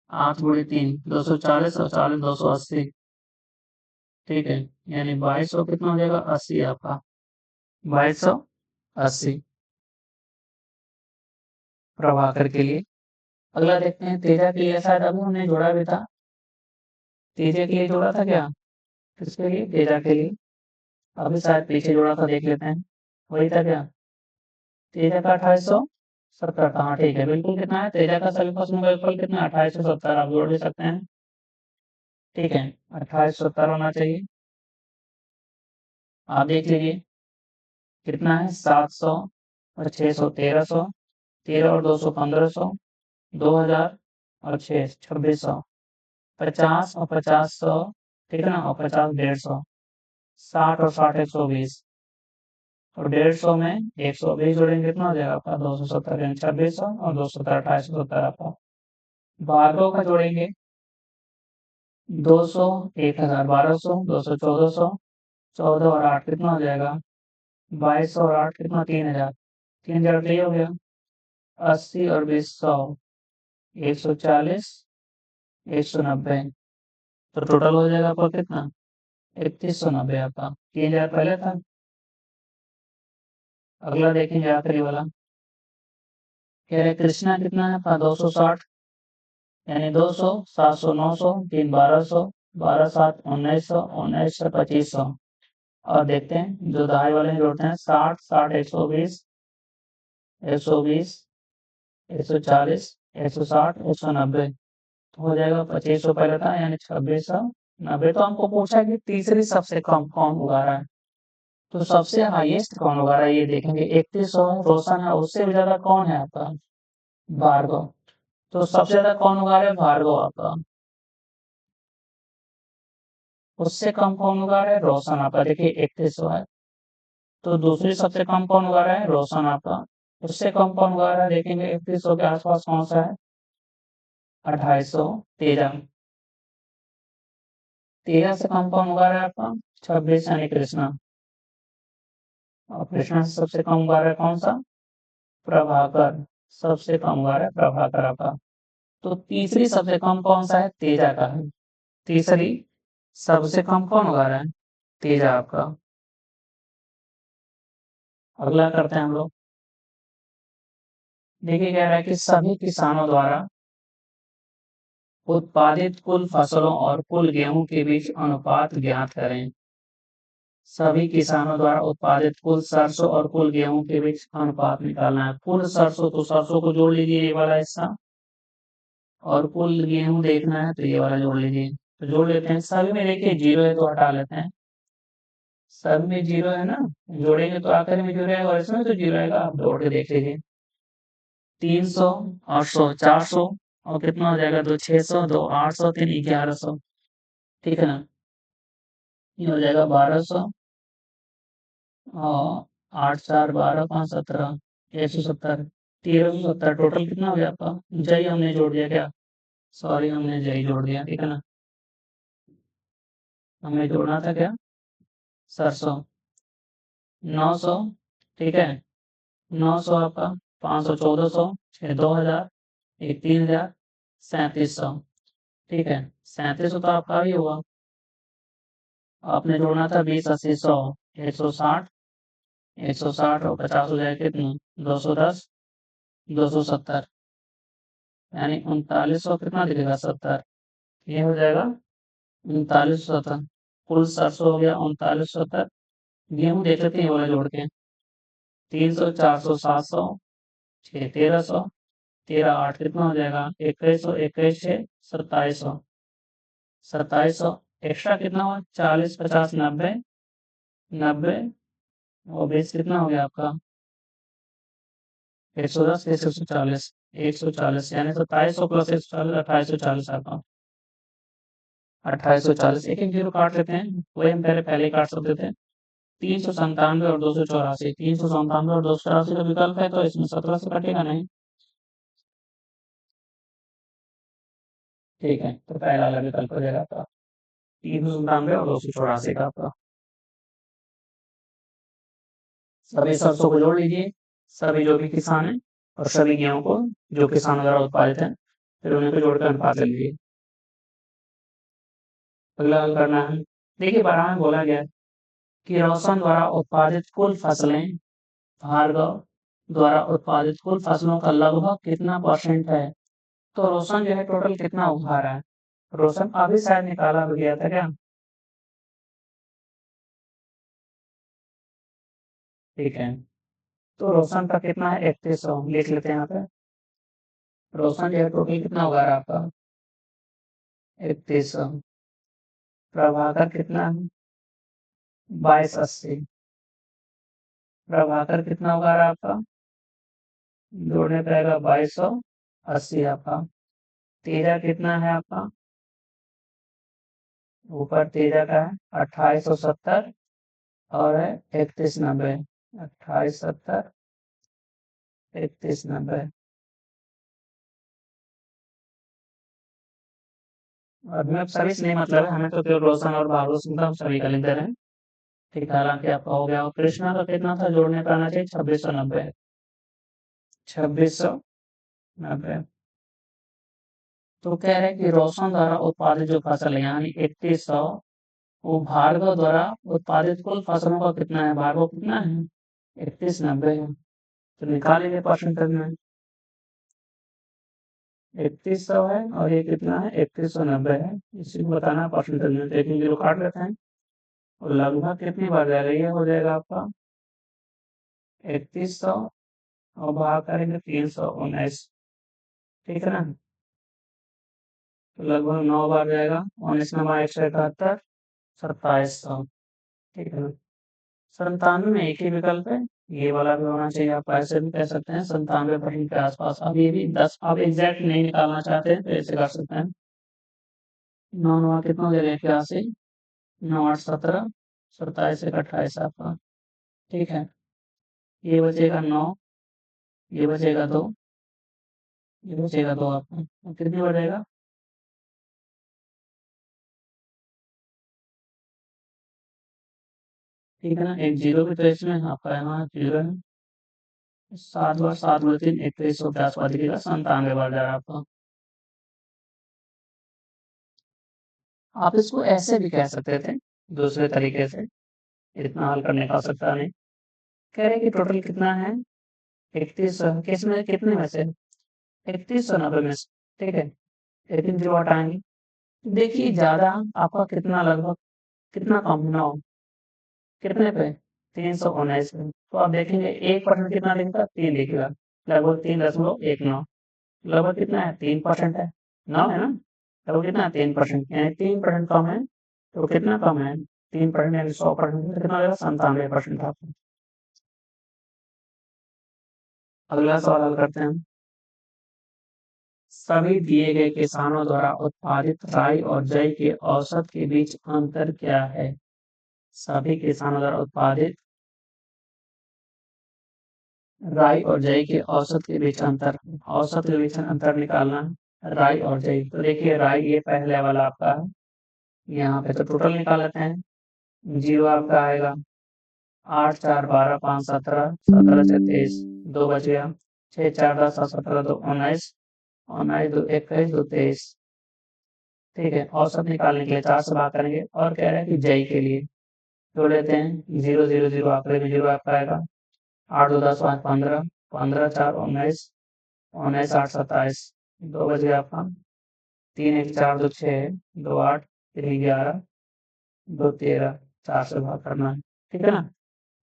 8 गुणे 3 240 और 40 280, ठीक है यानी 2200 कितना हो जाएगा 80 आपका, 2280 प्रभाकर के लिए। अगला देखते हैं तेजा के लिए, शायद अभी हमने जोड़ा भी था। तेजा के लिए जोड़ा था क्या? किसके लिए? तेजा के लिए। अभी शायद पीछे जोड़ा था, देख लेते हैं। वही था क्या? तेजा का 2870 का, हाँ ठीक है बिल्कुल। कितना है तेजा का सभी फसलों का योगफल कितना है 2870, आप जोड़ भी सकते हैं, ठीक है 2870 होना चाहिए। आप देख लीजिए कितना है 700 और 600 1300, 13 और 200 1500, 2000 और 6 2600, 50 और 50 100, ठीक है ना, और 50 150, 60 और 60 120 और 150 में 120 जोड़ेंगे कितना हो जाएगा आपका 270 यानी 2600 और 270 2870 आपका। भागों का जोड़ेंगे 200 1000 1200, 200 1400, 14 और 8 कितना हो जाएगा 2200 और 8 कितना 3000, 3000 क्लियर हो गया। 80 और 20 100, 140 190, तो टोटल हो जाएगा आपका कितना 3190 आपका, 3000 पहले था। अगला देखेंगे आखिरी वाला, कह रहे कृष्णा कितना है आपका 260 यानी 200 700 900 3 1200, 12 7 1900, 19 2500। और देखते हैं जो दहाई वाले में जोड़ते हैं 60 60 120, 120 140 160 190, तो हो जाएगा 2500 पहले था यानी 2690। तो हमको पूछा कि तीसरी सबसे कम कौन उगा रहा है, तो सबसे हाईएस्ट कौन उगा रहा है ये देखेंगे। 3100 रोशन है, उससे भी ज्यादा कौन है आपका भार्गव। तो सबसे ज्यादा कौन उगा रहा है भार्गव आपका, उससे कम कौन उगा रहा है रोशन आपका, देखिए 3100 है। तो दूसरी सबसे कम कौन उगा रहा है रोशन आपका, उससे कम कौन उगा रहा है देखेंगे 3100 के आसपास कौन सा है 2800 13, 13 से कम कौन उगा रहा है आपका 26 यानी कृष्णा। और कृष्णा से सबसे कम उगा रहा है कौन सा प्रभाकर, सबसे कम उगा रहा है प्रभाकर आपका। तो तीसरी सबसे कम कौन सा है तेजा का है, तीसरी सबसे कम कौन उगा रहा है तेजा आपका। अगला करते हैं हम लोग, देखिए कह रहा है कि सभी किसानों द्वारा उत्पादित कुल फसलों और कुल गेहूं के बीच अनुपात ज्ञात करें। सभी किसानों द्वारा उत्पादित कुल सरसों और कुल गेहूं के बीच अनुपात निकालना है। कुल सरसों, तो सरसों को जोड़ लीजिए ये वाला हिस्सा और कुल गेहूं देखना है तो ये वाला जोड़ लीजिए। तो जोड़ लेते हैं, सभी में देखिए जीरो है तो हटा लेते हैं। सब में जीरो है ना, जोड़ेंगे तो आखिर में जीरो आएगा और इसमें तो जीरो आएगा। आप जोड़ के देख लीजिए, 300 और 100 400 और कितना हो जाएगा, दो 600, दो 800, 3 1100। ठीक है ना, ये हो जाएगा 1200 और 8 4 12 5 17, 170, 1370। टोटल कितना हो गया आपका? जय हमने जोड़ दिया क्या? सॉरी, हमने जय जोड़ दिया। ठीक है ना, हमें जोड़ना था क्या? सरसों। 900। ठीक है, 900 आपका, 500 1400, 6 2000, एक 3000, 3700। ठीक है, 3700 तो आपका ही हुआ। आपने जोड़ना था 20 80 100, 160, 160 और 50 हो जाएगा कितनी? 210, 270, यानी 3900 कितना दिखेगा? 70। ये हो जाएगा 3970। कुल 700 हो गया, 3970। गेहूं देख लेते हैं ये वाला जोड़ के, 300 400 700, 6 1300, 13 8 कितना हो जाएगा? 2100, 21 6 2700, 2700। एक्स्ट्रा कितना हुआ? 40 50 90, 90 और 20 कितना हो गया आपका? 110 140, 140, यानी 2700 प्लस 140, 2840 आपका। 2840, एक एक जीरो काट लेते हैं, वही हम पहले पहले ही काट सकते थे। 397 और 284, 397 और 284 का विकल्प है तो इसमें 17 से कटेगा नहीं। ठीक है, तो पहला वाला विकल्प हो जाएगा आपका 397 और 284 का आपका। सभी सरसों को जोड़ लीजिए, सभी जो भी किसान है और सभी गेहूं को जो किसान द्वारा उत्पादित है, फिर उन्हें को जोड़कर अनुपात ले लीजिए। अगला हल करना है, देखिए 12 में बोला गया है कि रोशन द्वारा उत्पादित कुल फसलें भार्गव द्वारा उत्पादित कुल फसलों का लगभग कितना परसेंट है। तो रोशन जो है टोटल कितना उगा रहा है? रोशन अभी शायद निकाला भी गया था क्या? ठीक है, तो रोशन का कितना है? 3100 लिख लेते हैं यहाँ पे। रोशन जो है टोटल कितना उगा रहा है आपका? 3100। प्रभाकर कितना है? 2280। प्रभाकर कितना उगा रहा है आपका? जोड़ने पे आएगा 2280 आपका। तेजा कितना है आपका? ऊपर तेजा का है 2870 और है 3190। 2870, 3190। और हमें सभी से नहीं मतलब है, हमें तो केवल रोशन और भागवत सिंह का हम सभी का लिख दे रहे हैं। ठीक है, हालांकि आपका हो गया। और कृष्णा का कितना था? जोड़ने पे आना चाहिए 2690। 2690। तो कह रहे हैं कि रोशन द्वारा उत्पादित जो फसल है यानी 3100, वो भार्गव द्वारा उत्पादित कुल फसलों का कितना है? भार्गव कितना है? 3190 है। तो निकाल लीजिए परसेंटेज में। 3100 है और ये कितना है? 3190 है। इसी को बताना है परसेंटेज में। तो एक जीरो काट लेते हैं और लगभग कितनी बार जाएगा? ये हो जाएगा आपका 3100 और भाग करेंगे 319। ठीक है ना, तो लगभग 9 बार जाएगा। 19 नंबर 171, 2700। ठीक है ना, 97 में एक ही विकल्प है, ये वाला भी होना चाहिए। आप ऐसे भी कह सकते हैं 97% के आसपास। अब ये भी 10 आप एग्जैक्ट नहीं निकालना चाहते हैं तो ऐसे कर सकते हैं। 9 9 कितना हो जाएगा? 81, 9 8 17, 27 1 28 आपका। ठीक है, ये बचेगा 9, ये बचेगा 2, ये बचेगा 2 आपका। तो कितनी बढ़ेगा? ठीक है ना, एक जीरो भी तो इसमें आपका यहाँ जीरो है। 7 बार 7 बार 3 2100 के आसपास दिखेगा। 97 बार जा रहा है आपका। आप इसको ऐसे भी कह सकते थे दूसरे तरीके से, इतना हल करने का आवश्यकता नहीं। कह रहे कि टोटल कितना है? 3100 किसमें, कितने में से? 3190 में से। ठीक है, लेकिन जो हटाएंगे देखिए ज्यादा आपका कितना, लगभग कितना कम? 9। कितने पे? 319 पे। तो आप देखेंगे 1% कितना दिखेगा? 3 दिखेगा। लगभग 3.19। लगभग कितना है? 3% है। 9 है ना, तो कितना 3%, यानी 3% कम है, तो कितना कम है 3%, यानी 100% कितना हो जाएगा 97% आपको। अगला सवाल हल करते हैं। सभी दिए गए किसानों द्वारा उत्पादित राई और जई के औसत के बीच अंतर क्या है? सभी किसानों द्वारा उत्पादित राई और जई के औसत के बीच अंतर, औसत के बीच अंतर निकालना है, राई और जई। तो देखिए राई ये पहले वाला आपका है, यहाँ पे तो टोटल निकाल लेते हैं। 0 आपका आएगा 8 4 12 5 17 17 से 23, 2 बच गया, 6 4 10 7 17 2 19, 19 2 21 2 23। ठीक है, औसत निकालने के लिए 4 से भाग करेंगे, और कह रहा है कि जई के लिए जोड़ लेते हैं, 0 0 0 आंकड़े में 0 आपका आएगा, 8 2 10 5 15, 15 4 19, 19 8 27, 2 बज गया आपका, 3 1 4 2 6, 2 8, 3 11, 2 13, 4 से भाग करना है, ठीक है ना,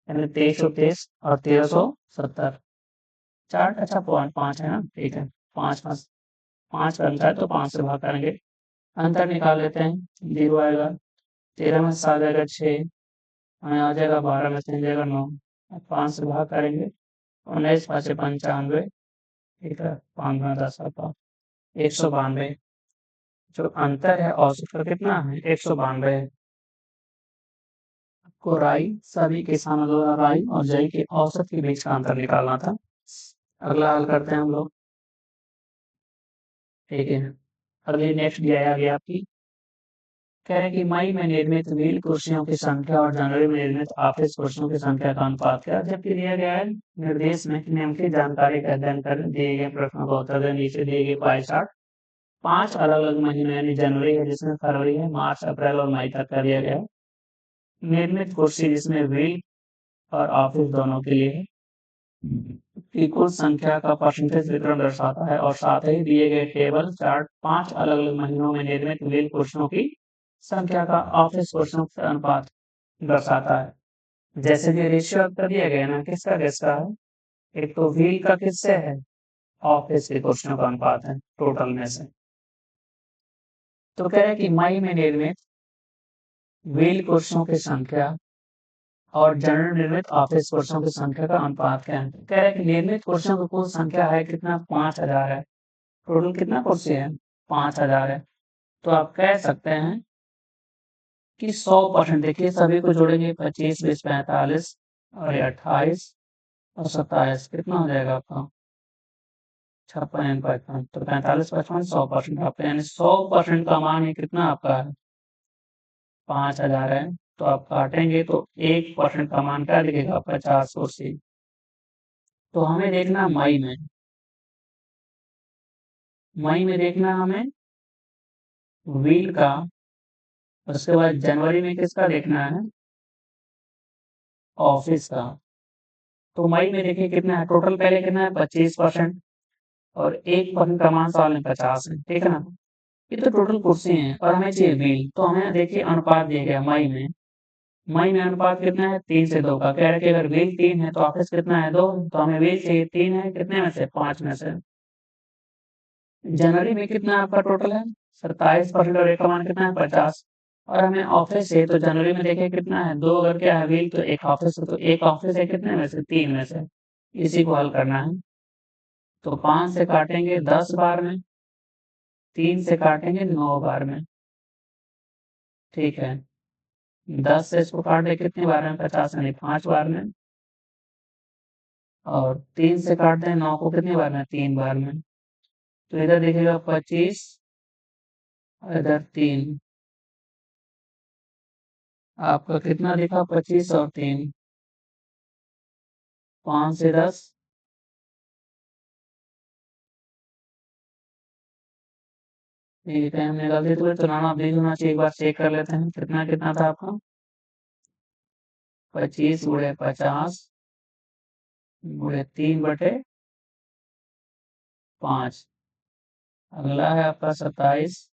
यानी 2323 और 1370। चार्ट अच्छा पॉइंट 5 है ना, ठीक है, 5 5 5 बनता है, तो 5 से भाग करेंगे, अंतर निकाल लेते हैं, 0 आएगा, 13 में 7 जाएगा 6, आ जाएगा 12 में 3 जाएगा 9, 5 से भाग करेंगे, 19 5 से 95, ठीक है, 5 में 10 आपका 192। जो अंतर है औसत का कितना है 192 है। आपको राई, सभी किसानों द्वारा राई और जई के औसत के बीच का अंतर निकालना था। अगला हल करते हैं हम लोग, ठीक है। अगली नेक्स्ट दिया गया आपकी, कह रहे हैं कि मई में निर्मित व्हील कुर्सियों की संख्या और जनवरी में निर्मित ऑफिस कुर्सियों की संख्या का अनुपात क्या है? जबकि दिया गया है निर्देश में निम्नलिखित जानकारी का अध्ययन कर दिए गए प्रश्नों का उत्तर दें। नीचे दिए गए पाई चार्ट 5 अलग-अलग महीनों यानी जनवरी है जिसमें फरवरी है, मार्च, अप्रैल और मई तक का दिया गया है। निर्मित कुर्सी जिसमें व्हील और ऑफिस दोनों के लिए है, की कुल संख्या का परसेंटेज वितरण दर्शाता है, और साथ ही दिए गए टेबल चार्ट 5 अलग-अलग महीनों में निर्मित व्हील कुर्सियों की संख्या का ऑफिस कुर्सियों से अनुपात दर्शाता है। जैसे कि रेशियो आपका दिया गया ना, किसका किसका है, एक तो व्हील का किससे है, ऑफिस की कुर्सियों का अनुपात है टोटल में से। तो कह रहे हैं कि मई में निर्मित व्हील कुर्सियों की संख्या और जनरल निर्मित ऑफिस कुर्सियों की संख्या का अनुपात क्या है? कह रहे हैं कि निर्मित कुर्सियों की कुल संख्या है कितना 5000 है, टोटल कितना कुर्सी है 5000 है। तो आप कह सकते हैं कि 100%, देखिए सभी को जोड़ेंगे 25 20 45 और 28 और 27, कितना हो जाएगा आपका 56 55, तो 45 55 100% आपका, यानी 100% का मान ही कितना आपका है 5000 है। तो आप काटेंगे तो 1% का मान क्या दिखेगा 50 कुर्सी। तो हमें देखना मई में देखना हमें व्हील का, उसके बाद जनवरी में किसका देखना है ऑफिस का। तो मई में देखिए कितना है टोटल, पहले कितना है 25% और 1% का मान सवाल में 50 है, ठीक है ना। ये तो टोटल कुर्सी हैं और हमें चाहिए व्हील, तो हमें देखिए अनुपात दिया गया मई में अनुपात कितना है 3 से 2 का। कह रहे कि अगर व्हील 3 है तो ऑफिस कितना है 2, तो हमें व्हील चाहिए 3 है, कितने में से 5 में से। जनवरी में कितना आपका टोटल है 27% और एक का मान कितना है 50, और हमें ऑफिस है तो जनवरी में देखिए कितना है 2, अगर क्या है व्हील तो एक ऑफिस है, तो एक ऑफिस है कितने में से 3 में से। इसी को हल करना है, तो 5 से काटेंगे 10 बार में, 3 से काटेंगे 9 बार में, ठीक है। 10 से इसको काट दे कितनी बार में 50 यानी 5 बार में, और 3 से काट दें 9 को कितनी बार में 3 बार में। तो इधर देखिएगा 25 और इधर 3, आपका कितना दिखा 25 और 3, 5 से 10, ठीक है, हमने गलती तो नाना अपडेट होना चाहिए, एक बार चेक कर लेते हैं कितना कितना था आपका 25 गुणे 50 गुणे 3/5। अगला है आपका 27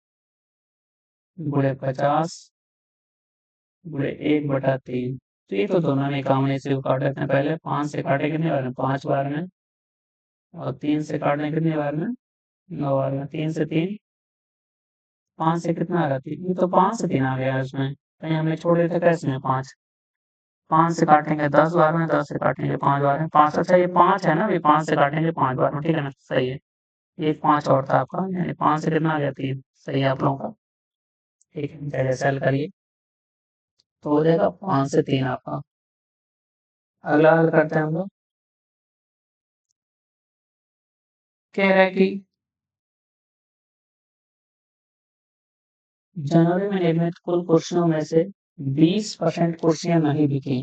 गुणे 50 गुणे 1/3। तो ये तो दोनों में काम है, इसे काट लेते हैं। पहले 5 से काटे कितने बार में 5 बार में, और 3 से काटने कितनी बार में 9 बार में, 3 से 3 5 से कितना आ रहा है? ये तो 5 से 3 आ गया इसमें, कहीं हमने छोड़ दिया था क्या इसमें 5? 5 से काटेंगे 10 बार में, 10 से काटेंगे 5 बार में, 5 अच्छा ये 5 है ना, ये 5 से काटेंगे 5 बार में, ठीक है ना? सही है। एक 5 और था आपका, यानी 5 से कितना आ गया? 3। सही है आप लोगों का। ठीक है, पहले से हल करिए। तो हो जाएगा 5 से 3 आपका। अगला हल करते हैं हम लोग। कह रहा है कि जनवरी में निर्मित कुल कुर्सियों में से 20% कुर्सियां नहीं बिकी।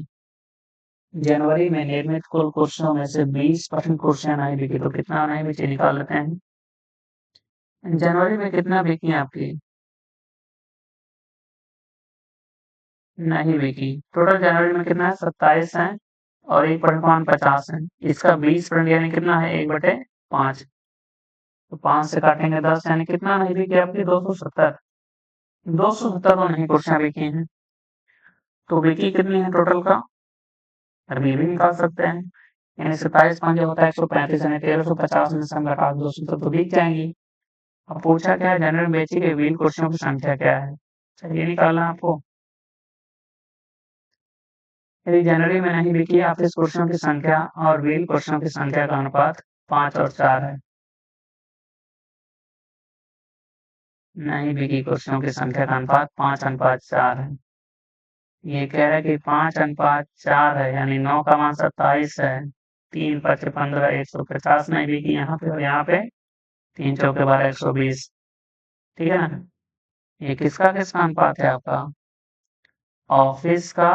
जनवरी में निर्मित कुल कुर्सियों में से 20% कुर्सियां नहीं बिकी, तो कितना नहीं बिकी निकाल लेते हैं। जनवरी में कितना बिकी आपकी? नहीं बिकी। टोटल जनवरी में कितना है? 27 है, और 1/5 50 है। इसका 20% यानी कितना है? 1/5। तो 5 से काटेंगे 10, यानी कितना नहीं बिकी आपकी? 270। 270 तो नहीं कुर्सियां बिकी हैं। तो बिकी कितनी है टोटल का? अभी भी निकाल सकते हैं। यानी 27×5 होता है 135, यानी 1350 में से हम घटा 270 तो बिक जाएंगी। अब पूछा क्या है? जनवरी में बेची गई व्हील कुर्सियों की संख्या क्या है? चलिए निकालना आपको। यदि जनवरी में नहीं बिकी ऑफिस कुर्सियों की संख्या और व्हील कुर्सियों की संख्या का अनुपात 5 और 4 है। नहीं बिकी कुर्सियों की संख्या का अनुपात 5:4 है। ये कह रहा है कि 5:4 है, यानी 9 का मान 27 है। 3×5 = 15, 150 नहीं बिकी यहाँ पे, और यहाँ पे 3×4 = 120। ठीक है ना? ये किसका किसका अनुपात है आपका? ऑफिस का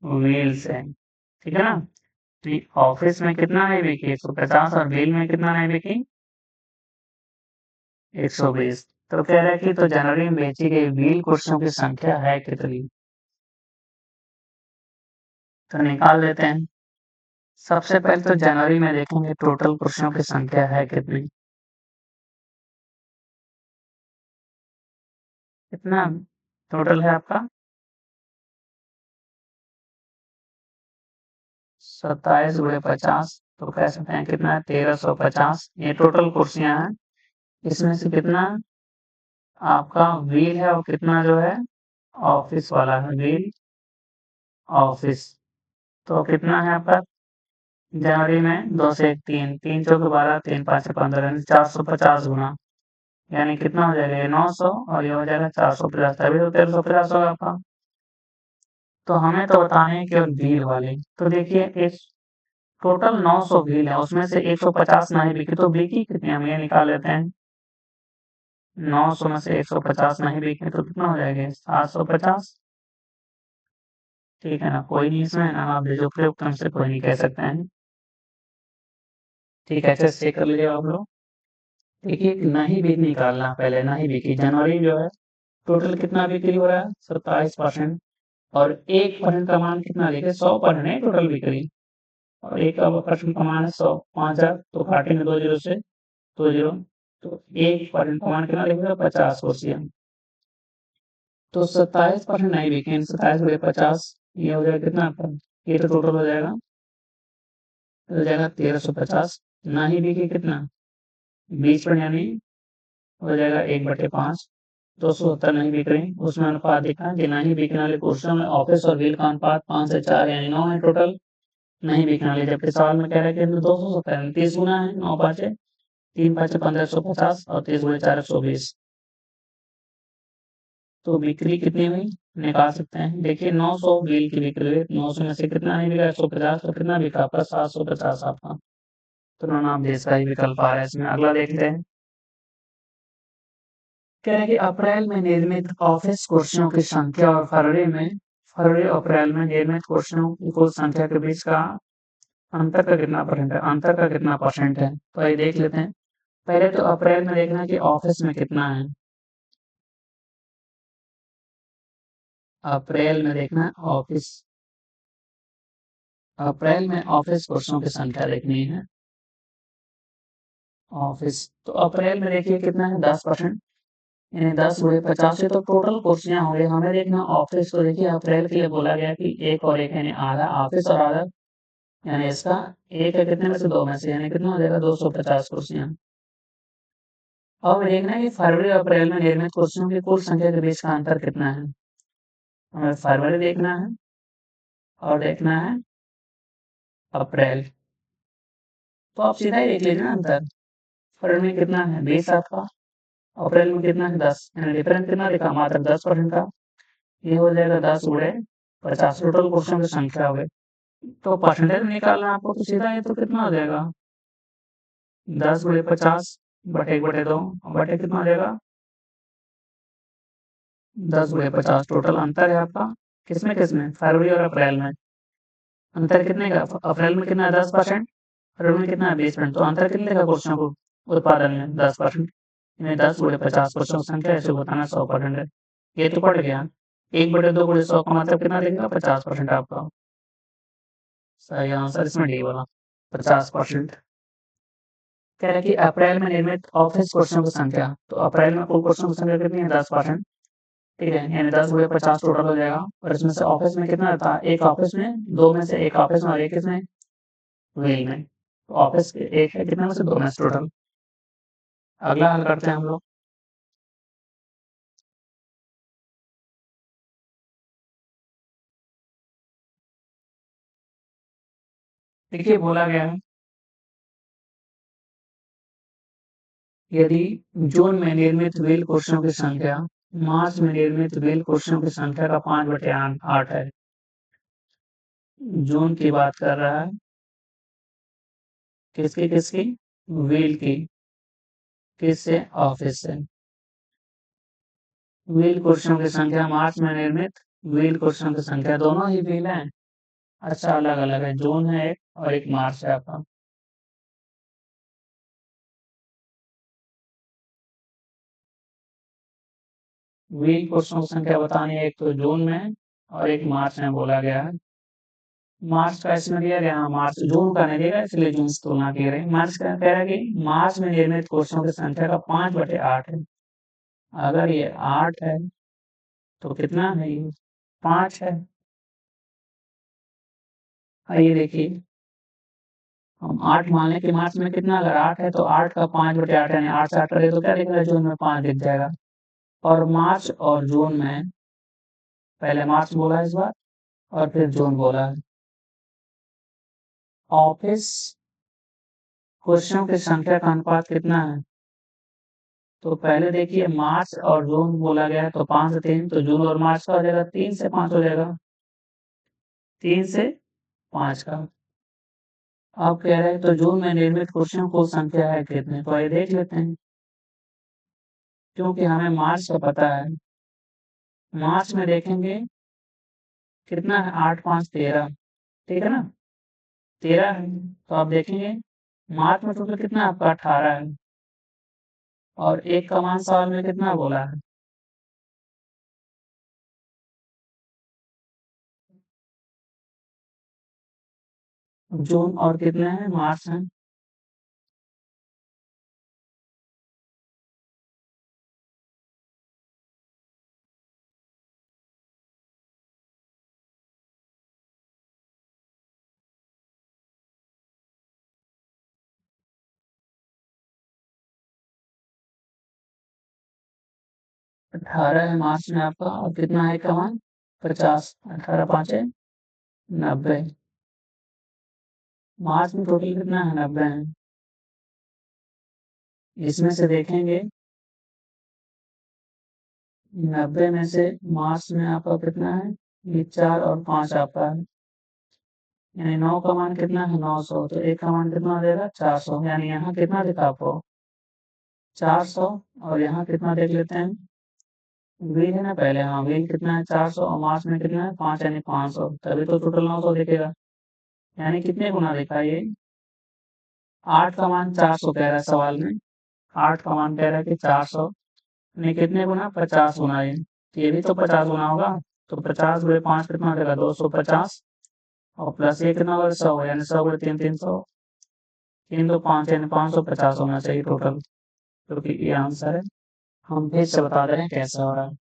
व्हील से। ठीक है ना? तो ऑफिस में कितना नहीं बिकी? 150, और व्हील में कितना नहीं बिकी? 120। तो कह रहा है कि तो जनवरी में बेची गई व्हील कुर्सियों की संख्या है कितनी? तो निकाल लेते हैं। सबसे पहले तो जनवरी में देखेंगे टोटल कुर्सियों की संख्या है कितनी। कितना टोटल है आपका? 27×50, तो कह सकते हैं कितना है? 1350। ये टोटल कुर्सियां हैं। इसमें से कितना आपका व्हील है, और कितना जो है ऑफिस वाला है? Wheel office. तो कितना है आपका जनवरी में? 2 से 1 3, 3×4 = 12, 3×5 = 15, यानी 450 गुना। यानी कितना हो जाएगा? ये 900, और ये हो जाएगा 450, तभी तो 1350 होगा आपका। तो हमें तो बताने हैं केवल व्हील वाले। तो देखिए इस टोटल 900 व्हील है, उसमें से 150 नहीं बिकी, तो बिकी कितनी हम ये निकाल लेते हैं। 900 में से 150 नहीं बिकी, तो कितना हो जाएगा? 750। ठीक है ना? कोई नहीं इसमें ना आप बेजोड़ हमसे कोई नहीं कह सकते हैं। ठीक है, अच्छे से चेक कर लीजिए आप लोग। देखिए नहीं भी निकालना, पहले नहीं बिकी। जनवरी जो है टोटल कितना बिक्री हो रहा है? 27%। और 1% का मान कितना लिखे? 100% है टोटल बिक्री, और 1% का मान है 100। 5000 तो काटेंगे 2 जीरो से, 2 जीरो। तो 1% का मान कितना लिखेगा? 50 कुर्सियां। तो 27% नहीं बिके, 27×50, ये हो जाएगा कितना आपका? ये तो टोटल हो जाएगा 1350। नहीं बिके कितना? 20%, यानी हो जाएगा 1/5। 270 नहीं बिक रही, उसमें अनुपात दिखा कि नहीं बिकने वाली कुर्सियों में ऑफिस और व्हील का अनुपात 5 से 4, यानी 9 है टोटल नहीं बिकने वाली। जबकि सवाल में कह रहा है कि 270 30 गुना है। 9 5 3 5 15 150, और 30×4 120। तो बिक्री कितनी हुई निकाल सकते हैं। देखिए 900 व्हील की बिक्री हुई, 900 में से कितना नहीं बिका? 150। तो कितना बिका आपका? 750 आपका। तो दोनों आप देश का ही विकल्प आ रहा है इसमें। अगला देखते हैं। कह रहे हैं कि अप्रैल में निर्मित ऑफिस कुर्सियों की संख्या और फरवरी अप्रैल में निर्मित कुर्सियों की कुल संख्या के बीच का अंतर का कितना परसेंट है? अंतर का कितना परसेंट है? तो ये देख लेते हैं। पहले तो अप्रैल में देखना है कि ऑफिस में कितना है। अप्रैल में देखना है ऑफिस। अप्रैल में ऑफिस कुर्सियों की संख्या देखनी है। ऑफिस तो अप्रैल में देखिए कितना है? 10%, यानी 10×50 से तो टोटल कुर्सियां होंगे। हमें देखना ऑफिस, तो देखिए अप्रैल के लिए बोला गया कि एक और एक, यानी आधा ऑफिस और आधा, यानी इसका एक है कितने में से? 2 में से, यानी कितना हो जाएगा? 250 कुर्सियां। अब देखना है कि फरवरी और अप्रैल में निर्मित कुर्सियों की कुल संख्या के बीच का अंतर कितना है। हमें फरवरी देखना है और देखना है अप्रैल। तो आप सीधा ही देख लीजिए ना अंतर। फरवरी में कितना है 20 आपका, अप्रैल में कितना है 10, यानी डिफरेंस कितना दिखा मात्र 10% का। ये हो जाएगा 10 गुणे 50 टोटल कुर्सियों की संख्या हो गई। तो परसेंटेज में निकालना है आपको तो सीधा ये तो कितना हो जाएगा 10 गुणे 50 बटे 1 बटे 2 बटे कितना हो जाएगा 10 गुणे 50 टोटल अंतर है आपका किसमें किसमें फरवरी और अप्रैल में। अंतर कितने का अप्रैल में कितना है 10%, फरवरी में कितना है 20%। तो अंतर कितने का कुर्सियों को उत्पादन में 10%, यानी 10 गुणे 50 कुर्सियों की संख्या ऐसे बताना 100% है। ये तो पड़ गया 1 बटे 2 गुणे 100 का मतलब कितना देगा 50% आपका। सही आंसर इसमें डी वाला 50%। कह रहा है कि अप्रैल में निर्मित ऑफिस कुर्सियों की संख्या, तो अप्रैल में कुल कुर्सियों की संख्या कितनी है 10%। ठीक है, यानी 10 गुणे 50 टोटल हो जाएगा। और इसमें से ऑफिस में कितना था, एक ऑफिस में, दो में से एक ऑफिस में और एक किसमें व्हील में। तो ऑफिस एक है कितने में से दो में से टोटल। अगला हल करते हैं हम लोग। देखिए बोला गया है यदि जून में निर्मित व्हील कुर्सियों की संख्या मार्च में निर्मित व्हील कुर्सियों की संख्या का 5/8 है। जून की बात कर रहा है किसकी किसकी व्हील की, किससे ऑफिस से। व्हील कुर्सियों की संख्या मार्च में निर्मित व्हील कुर्सियों की संख्या दोनों ही व्हील हैं। अच्छा अलग अलग है, जून है एक और एक मार्च है आपका। व्हील कुर्सियों की संख्या बतानी है, एक तो जून में और एक मार्च में बोला गया है। मार्च का इसमें दिया गया मार्च, जून का नहीं दिया इसलिए जून से तुलना की रही। मार्च का कह रहा है कि मार्च में निर्मित कुर्सियों की संख्या का 5/8 है। अगर ये 8 है तो कितना है ये 5 है। आइए देखिए हम 8 मान लें कि मार्च में कितना, अगर 8 है तो 8 का 5/8 यानी 8 से 8 करें तो क्या दिखेगा जून में 5 दिख जाएगा। और मार्च और जून में पहले मार्च बोला है इस बार और फिर जून बोला है। ऑफिस कुर्सियों की संख्या का अनुपात कितना है, तो पहले देखिए मार्च और जून बोला गया है तो 5 से 3, तो जून और मार्च का हो जाएगा 3 से 5 हो जाएगा, 3 से 5 का। अब कह रहे हैं तो जून में निर्मित कुर्सियों की संख्या है कितने, तो ये देख लेते हैं। क्योंकि हमें मार्च का पता है, मार्च में देखेंगे कितना है 8 5 13, ठीक है ना 13 है। तो आप देखेंगे मार्च में टोटल कितना आपका 18 है और एक का मान साल में कितना बोला है। जून और कितने हैं मार्च है। 18 है मार्च में आपका और कितना है का मान 50, 18 5 90। मार्च में टोटल कितना है 90 है। इसमें से देखेंगे 90 में से मार्च में आपका कितना है, ये 4 और 5 आपका है, यानी 9 का मान कितना है 900, तो एक का मान कितना हो जाएगा 400, यानी यहाँ कितना दिखा आपको 400। और यहाँ कितना देख लेते हैं, व्हील है ना पहले, हाँ व्हील कितना है 400 और मार्च में कितना है 5 यानी 500, तभी तो टोटल 900 दिखेगा। यानी कितने गुना दिखा ये 8 का मान 400 कह रहा है सवाल में, 8 का मान कह रहा है कि 400, यानी कितने गुना 50 गुना ये, तो ये भी तो 50 गुना होगा। तो 50 गुणे 5 कितना देगा 250 और प्लस ये कितना होगा 100, यानी 100 गुणे 3 300, 3 2 5 यानी 550 होना चाहिए टोटल, क्योंकि ये आंसर है। हम फिर से बता दे रहे हैं कैसे हो रहा है।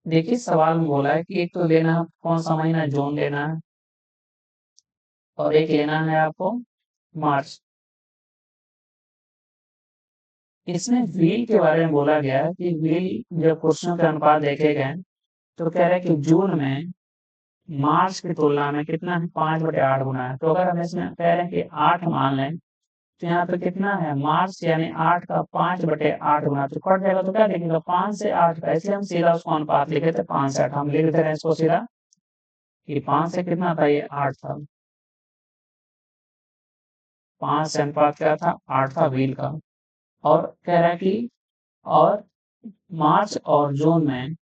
देखिए सवाल में बोला है कि एक तो लेना है कौन सा महीना, जून लेना है, और एक लेना है आपको मार्च। इसमें व्हील के बारे में बोला गया है कि व्हील जब क्वेश्चन के अनुपात देखे गए तो कह रहा है कि जून में मार्च की तुलना में कितना है, 5/8 गुना है। तो अगर हम इसमें कह रहे हैं कि 8 मान लें, तो यहाँ पे कितना है, मार्च यानी 8 का 5/8 गुना, तो कट जाएगा तो क्या लिखेगा, 5 से 8 का, इसलिए हम सीधा उसको अनुपात लिखे थे 5 से 8, हम लिख दे रहे हैं इसको सीधा कि 5 से कितना था, ये 8 था, 5 से अनुपात क्या था, 8 था व्हील का। और कह रहा है कि और मार्च और जून में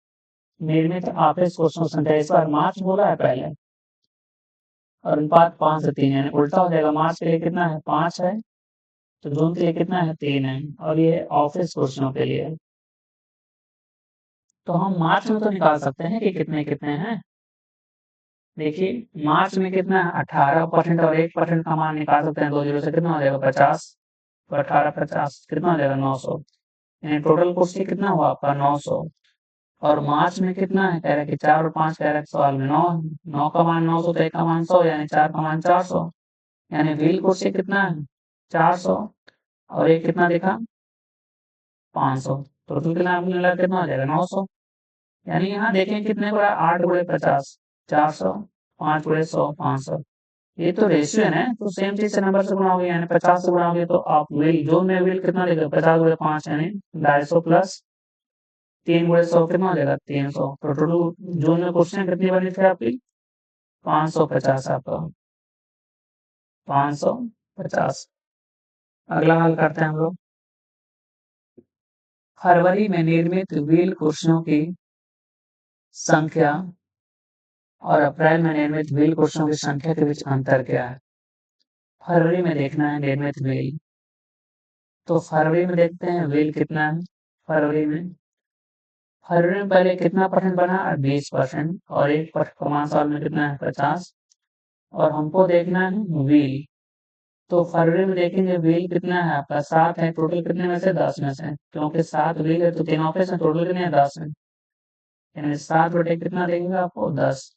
निर्मित आपस क्वेश्चन संख्या, इस बार मार्च बोला है पहले, और अनुपात 5 से 3, यानी उल्टा हो जाएगा, मार्च के लिए कितना है, 5 है, तो जून के लिए कितना है, 3 है, और ये ऑफिस क्वेश्चनों के लिए है। तो हम मार्च में तो निकाल सकते हैं कि कितने कितने हैं। देखिए मार्च में कितना है, 18% और 1% का मान निकाल सकते हैं, 2 जीरो से कितना हो जाएगा, 50, तो 18 50 कितना हो जाएगा, 900, यानी टोटल कुर्सी कितना हुआ आपका, 900। और मार्च में कितना है, कह रहा है कि 4 और 5, कह रहा है सवाल में 9, 9 का मान 900, तो 1 का मान 100, यानी 4 का मान 400, यानी व्हील कुर्सी कितना है, 400, और ये कितना लिखा, 500, टोटल कितना मिला, कितना हो जाएगा, 900। यानी यहाँ देखें कितने गुणा, 8 × 50, 400, 5 × 100, 500। ये तो रेशियो है ना, तो सेम चीज से नंबर से गुणा होगी, यानी 50 से गुणा होगी, तो आप व्हील जून में व्हील कितना देगा, 50 × 5 यानी 250 प्लस 3 × 100 कितना हो जाएगा, 300। तो टोटल जून में क्वेश्चन कितनी बनी थी आपकी, 550 आपका, 550। अगला हल करते हैं हम लोग। फरवरी में निर्मित व्हील कुर्सियों की संख्या और अप्रैल में निर्मित व्हील कुर्सियों की संख्या के बीच अंतर क्या है। फरवरी में देखना है निर्मित व्हील, तो फरवरी में देखते हैं व्हील कितना है, फरवरी में पहले कितना परसेंट बना, 20%, और 1% कमान साल में कितना है, 50, और हमको देखना है व्हील। तो फरवरी में देखेंगे व्हील कितना है आपका, 7 है, टोटल कितने में से, 10 में से, क्योंकि 7 व्हील है तो 3 ऑफिस है, टोटल कितने हैं, 10 है, यानी 7 बटे कितना देंगे आपको, 10।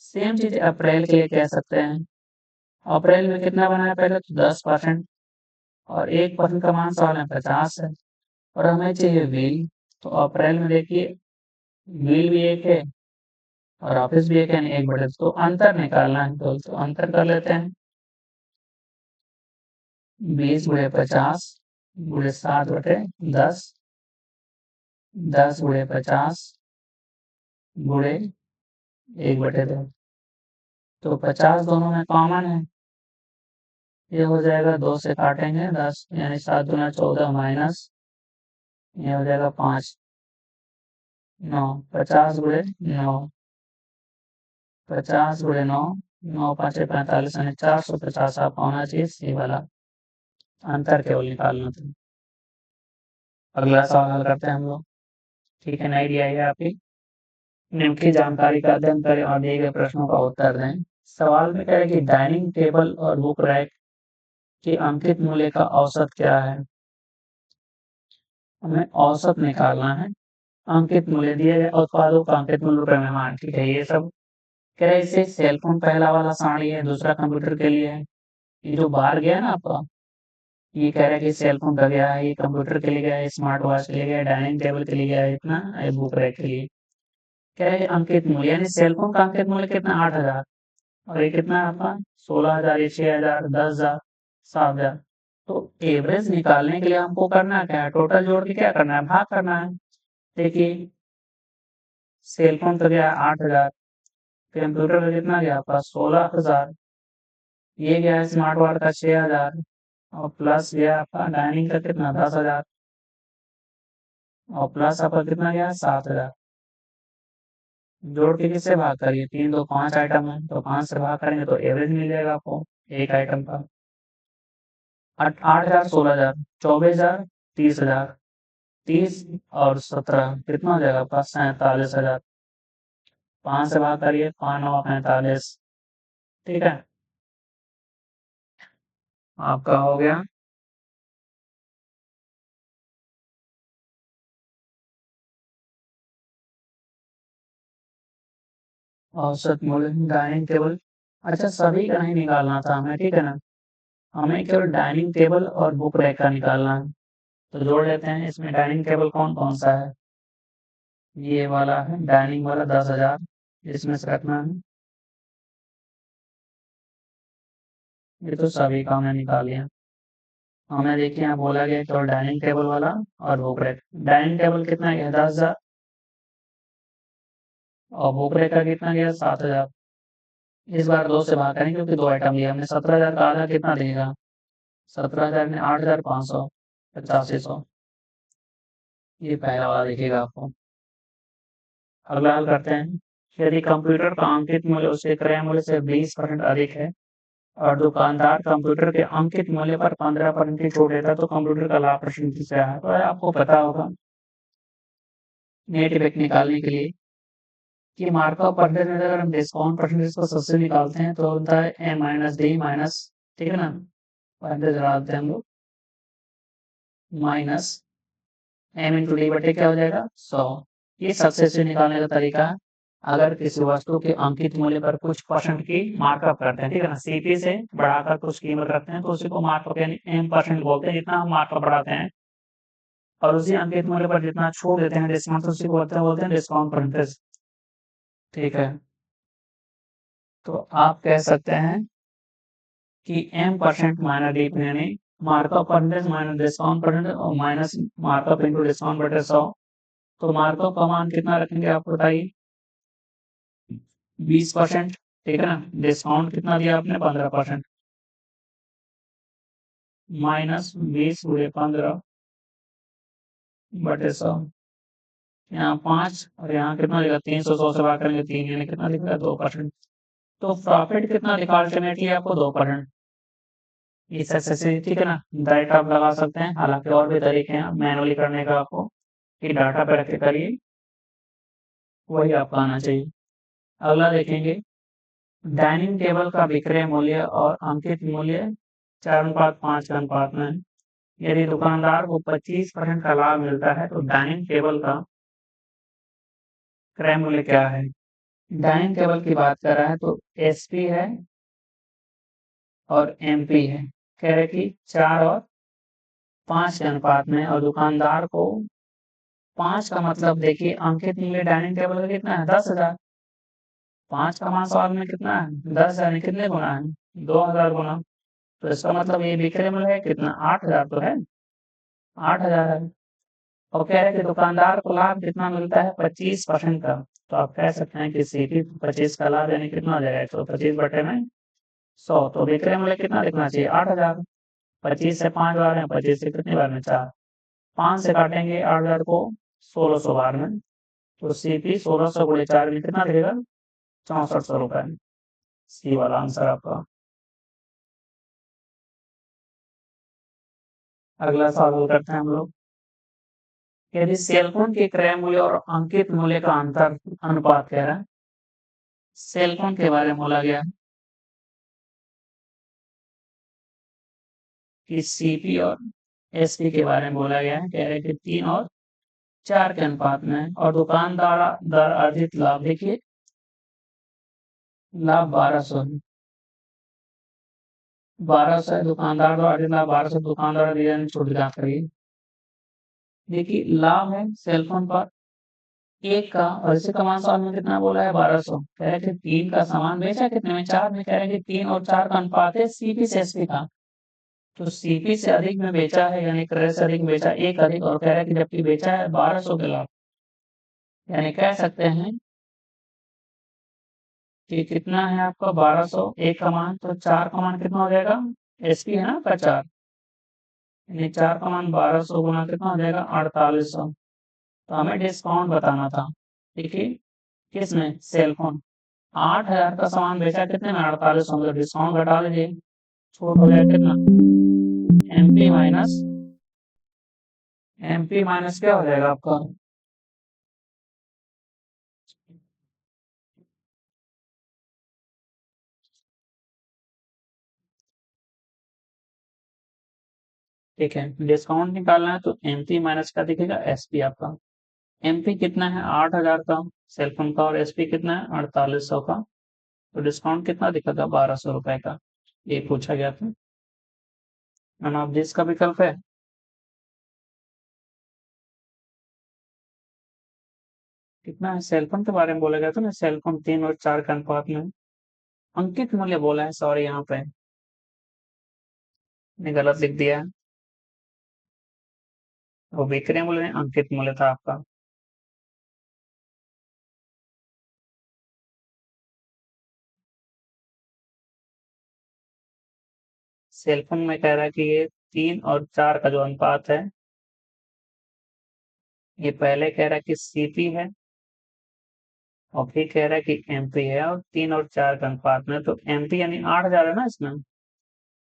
सेम चीज अप्रैल के लिए कह सकते हैं। अप्रैल में कितना बना है पहले, तो 10%, और 1% का मान साल में 50 है, और हमें चाहिए व्हील। तो अप्रैल में देखिए व्हील भी एक है और ऑफिस भी एक है, यानी 1/2, तो अंतर निकालना है, तो अंतर कर लेते हैं, 20 × 50 × 7/10, 10 × 50 गुणे 1/2, तो 50 दोनों में कॉमन है, ये हो जाएगा 2 से काटेंगे 10, यानी 7 × 14 माइनस, ये हो जाएगा 5, 9, 50 × 9, 50 × 9, 9×5 = 45, यानी 450 आपका होना चाहिए, सी वाला अंतर केवल निकालना था। अगला सवाल हल करते हैं हम लोग, ठीक है, नई दिया है आपकी। निम्न की जानकारी का अध्ययन करें और दिए गए प्रश्नों का उत्तर दें। सवाल में कह रहे कि डाइनिंग टेबल और बुक रैक के अंकित मूल्य का औसत क्या है। हमें औसत निकालना है, अंकित मूल्य दिए गए उत्पादों का अंकित मूल्य रुपए में मान, ठीक है, ये सब कह रहे इससे सेलफोन पहला वाला सारणी है, दूसरा कंप्यूटर के लिए है। ये जो बाहर गया ना आपका, ये कह रहा है कि सेलफोन का गया है, ये कंप्यूटर के लिए गया है, स्मार्ट वॉच के लिए गया है, डाइनिंग टेबल के लिए गया है, इतना बुक रैक के लिए। कह रहे अंकित मूल्य, यानी सेलफोन का अंकित मूल्य कितना, 8,000, और ये कितना है आपका, 16,000, ये 6,000, 10,000, 7,000। तो एवरेज निकालने के लिए हमको करना क्या है, टोटल जोड़ के क्या करना है, भाग करना है। देखिए सेलफोन का गया 8,000, कंप्यूटर का कितना गया आपका, 16,000, ये गया है स्मार्ट वॉच का 6,000, और प्लस गया आपका डाइनिंग का कितना, 10,000, और प्लस आपका कितना गया, 7,000। जोड़ के किससे भाग करिए, 3 2 5 आइटम है, तो 5 से भाग करेंगे तो एवरेज मिल जाएगा आपको एक आइटम का। 8,000, 16,000, 24,000, 30,000, 30 और 17 कितना हो जाएगा आपका, 47,000। 5 से भाग करिए, 5 9 45, ठीक है, आपका हो गया। औसत मूल्य डाइनिंग टेबल। अच्छा, सभी का नहीं निकालना था हमें, ठीक है ना, हमें केवल डाइनिंग टेबल और बुक रैक का निकालना है। तो जोड़ लेते हैं, इसमें डाइनिंग टेबल कौन कौन सा है, ये वाला है डाइनिंग वाला 10,000, इसमें से रखना है। ये तो सभी का हमने निकाल लिया। हमें देखिए यहाँ बोला गया केवल डाइनिंग टेबल वाला और बुक रैक। डाइनिंग टेबल कितना गया 10,000 और बुक रैक का कितना गया 7,000। इस बार 2 से भाग करेंगे क्योंकि 2 आइटम लिया हमने। 17,000 का आधा कितना देगा, 17,000 में 8,500, 8500। ये पहला वाला दिखेगा आपको। अगला हल करते हैं। यदि कंप्यूटर का अंकित मूल्य उसके क्रय मूल्य से 20% अधिक है और दुकानदार कंप्यूटर के अंकित मूल्य पर 15% की छूट देता है तो कंप्यूटर का लाभ प्रशंसित क्या है। तो आपको पता होगा नेट इफेक्ट निकालने के लिए कि मार्कअप परसेंटेज में अगर हम डिस्काउंट परसेंटेज को सबसे निकालते हैं तो होता है ए माइनस डी माइनस, ठीक है ना, परसेंटेज डालते हैं हम लोग, माइनस एम इंटू डी बटे क्या हो जाएगा 100। ये सक्सेस से निकालने का तरीका है। अगर किसी वस्तु के अंकित मूल्य पर कुछ परसेंट की मार्कअप करते हैं, ठीक है ना, सीपी से बढ़ाकर कुछ कीमत रखते हैं तो उसी को मार्कअप यानी एम परसेंट बोलते हैं। जितना हम मार्कअप बढ़ाते हैं और उसी अंकित मूल्य पर जितना छूट देते हैं डिस्काउंट, उसी को बोलते हैं डिस्काउंट परसेंटेज, ठीक है। तो आप कह सकते हैं कि एम परसेंट माइनस डी यानी markup percentage minus discount percentage और माइनस मार्कअप इंटू डिस्काउंट बटे 100। तो मार्कअप का मान कितना रखेंगे आप बताइए, 20%, ठीक है ना। डिस्काउंट कितना दिया आपने 15%, माइनस 20 गुणे 15 बटे 100। यहाँ 5 और यहाँ कितना लिखा 300, 100 से भाग करेंगे 3, यानी कितना लिख रहा है 2%। तो प्रॉफिट कितना लिखा अल्टीमेटली आपको 2%। इस ऐसे, ठीक है ना, डायरेक्ट आप लगा सकते हैं। हालांकि और भी तरीके हैं मैनुअली करने का आपको, कि डाटा पे रख के करिए, वही आपका आना चाहिए। अगला देखेंगे, डाइनिंग टेबल का विक्रय मूल्य और अंकित मूल्य 4:5 के अनुपात में। यदि दुकानदार को 25% का लाभ मिलता है तो डाइनिंग टेबल का क्रय मूल्य क्या है। डाइनिंग टेबल की बात कर रहा है तो एसपी है और एमपी है, कह रहे कि 4 और 5 के अनुपात में। और दुकानदार को 5 का मतलब देखिए अंकित मूल्य डाइनिंग टेबल का कितना है 10,000, 5 का मान सवाल में कितना है 10,000, कितने गुना है 2,000 गुना। तो इसका मतलब ये विक्रय मूल्य है कितना 8,000 तो है, 8,000 है। और कह रहे हैं कि दुकानदार को लाभ कितना मिलता है 25% का। तो आप कह सकते हैं कि सीपी 25 का लाभ यानी कितना हो जाएगा 125 बटे में 100। तो विक्रय मूल्य कितना लिखना चाहिए 8,000। 25 से 5 बार है, 25 से कितनी बार में 4, 5 से काटेंगे 8,000 को 1600 बार में। तो सीपी 1600 गुणे 4 में कितना लगेगा 6400 रुपए। सी वाला आंसर आपका। अगला सवाल करते हैं हम लोग। यदि सेलफोन के क्रय मूल्य और अंकित मूल्य का अंतर अनुपात कह रहा है, सेलफोन के बारे में बोला गया है कि सीपी और एसपी के बारे में बोला गया है, कह रहे कि 3 और 4 के अनुपात में। और दुकानदार दर अर्जित लाभ देखिए, लाभ 1200 है, 1200 है दुकानदार द्वारा अर्जित लाभ 1200, दुकानदार डिजाइन छूट की जांच करिए। देखिए लाभ है सेलफोन पर एक का, और इसे का मान सवाल में कितना बोला है 1200। कह रहे थे 3 का सामान बेचा कितने में 4 में, कह रहे कि 3 और 4 का अनुपात है सीपी से एसपी का। तो सीपी से अधिक में बेचा है यानी क्रय से अधिक बेचा एक अधिक, और कह रहा है कि जबकि बेचा है 1200 के लाभ, यानी कह सकते हैं कि कितना है आपका 1200 एक का मान, तो 4 का मान कितना हो जाएगा, एसपी है ना आपका 4, यानी 4 का मान 1200 गुना कितना हो जाएगा 4800। तो हमें डिस्काउंट बताना था, देखिए किसमें सेलफोन, 8,000 का सामान बेचा कितने में 4800, मतलब डिस्काउंट घटा लीजिए, छूट हो जाएगा कितना एमपी माइनस, एमपी माइनस क्या हो जाएगा आपका, ठीक है। डिस्काउंट निकालना है तो एमपी माइनस का दिखेगा एसपी आपका, एमपी कितना है 8,000 का सेलफोन का, और एसपी कितना है 4800 का। तो डिस्काउंट कितना दिखा था 1200 रुपए का, ये पूछा गया था। नन ऑफ दिस का विकल्प है। कितना है सेलफोन के बारे में बोला गया था ना, सेलफोन 3 और 4 के अनुपात में। अंकित मूल्य बोला है, सॉरी यहाँ पे मैंने गलत लिख दिया है। वो विक्रय मूल्य नहीं, अंकित मूल्य था आपका। सेलफोन में कह रहा है कि ये 3 और 4 का जो अनुपात है, ये पहले कह रहा है कि सीपी है, और फिर कह रहा है कि एमपी है, और 3 और 4 का अनुपात में, तो एमपी यानी 8,000 है ना इसमें।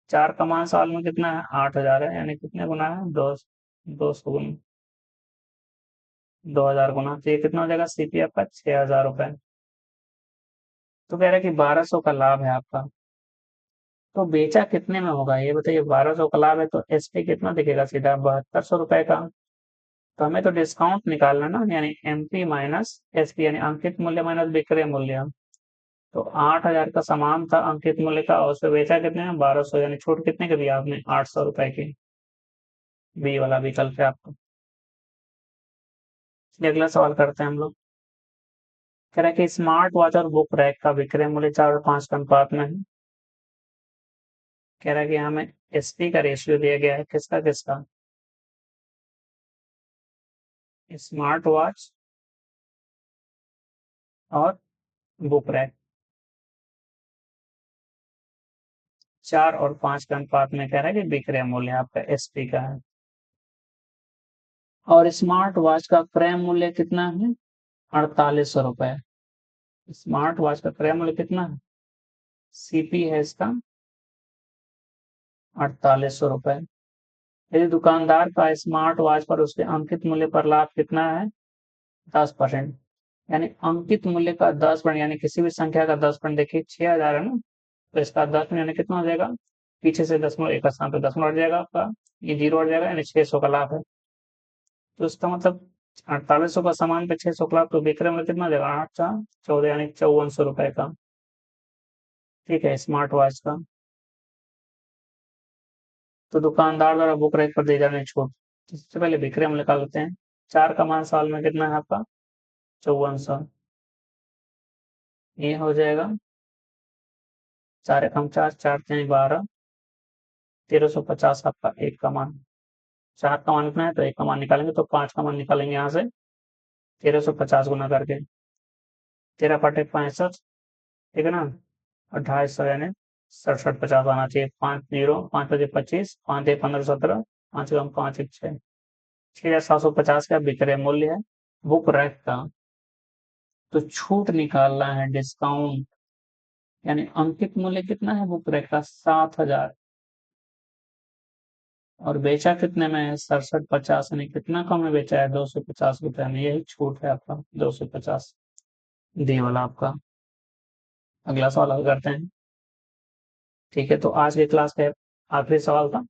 4 का मान साल में कितना है 8,000 है, यानी कितने गुना है 200 गुना, 2,000 गुना, तो ये कितना हो जाएगा सीपी आपका 6,000 रुपए। तो कह रहा है कि 1200 का लाभ है आपका। तो बेचा कितने में होगा ये बताइए, 1200 का लाभ है तो एसपी कितना दिखेगा सीधा 7200 रुपए का। तो हमें तो डिस्काउंट निकालना ना, यानी एमपी माइनस एसपी, यानी अंकित मूल्य माइनस विक्रय मूल्य। तो 8,000 का सामान था अंकित मूल्य का, और उससे बेचा कितने में 1200, यानी छूट कितने की दी आपने 800 रुपए की। बी वाला विकल्प है आपको। चलिए अगला सवाल करते हैं हम लोग। कह रहा है कि स्मार्ट वॉच और बुक रैक का विक्रय मूल्य 4 और 5 के अनुपात में है। कह रहा है कि हमें एसपी का रेशियो दिया गया है, किसका किसका, स्मार्ट वॉच और बुक रैक, 4 और 5 के अनुपात में कह रहा है कि विक्रय मूल्य आपका एसपी का है। और स्मार्ट वॉच का क्रय मूल्य कितना है 4800 रुपए। स्मार्ट वॉच का क्रय मूल्य कितना है, सीपी है इसका 4800 रुपए। यदि दुकानदार का स्मार्ट वॉच पर उसके अंकित मूल्य पर लाभ कितना है 10%, यानी अंकित मूल्य का 10%, यानी किसी भी संख्या का 10%, देखिए 6,000 है ना, तो इसका 10% यानी कितना हो जाएगा, पीछे से दशमलव एक स्थान पे दशमलव हट जाएगा आपका, ये जीरो हट जाएगा, यानी 600 का लाभ है। तो इसका मतलब 4800 का सामान पे 600 का लाभ, तो विक्रय मूल्य कितना हो जाएगा 8×4 14, यानी 5400 रुपए का। ठीक है स्मार्ट वॉच का। तो दुकानदार द्वारा बुक रैक पर दी जाने छूट, तो सबसे पहले विक्रय मूल्य निकाल लेते हैं। 4 का मान साल में कितना है आपका 5400, ये हो जाएगा 4 एकम 4, 4×3 = 12, 1350 आपका एक का मान। 4 का मान कितना है तो एक का मान निकालेंगे, तो 5 का मान निकालेंगे यहाँ से 1350 गुना करके, 13×5 = 65, ठीक है ना, और 250 यानी 6750 आना चाहिए। 5 0 5×5 = 25, 5×1 = 15 17, 5×5 = 6, 6,750 का विक्रय मूल्य है बुक रैक का। तो छूट निकालना है डिस्काउंट, यानी अंकित मूल्य कितना है बुक रैक का 7,000, और बेचा कितने में है 6750, यानी कितना कम में बेचा है 250 रुपए में, यही छूट है आपका 250। डी वाला आपका। अगला सवाल हल करते हैं। ठीक है, तो आज की क्लास का आखिरी सवाल था।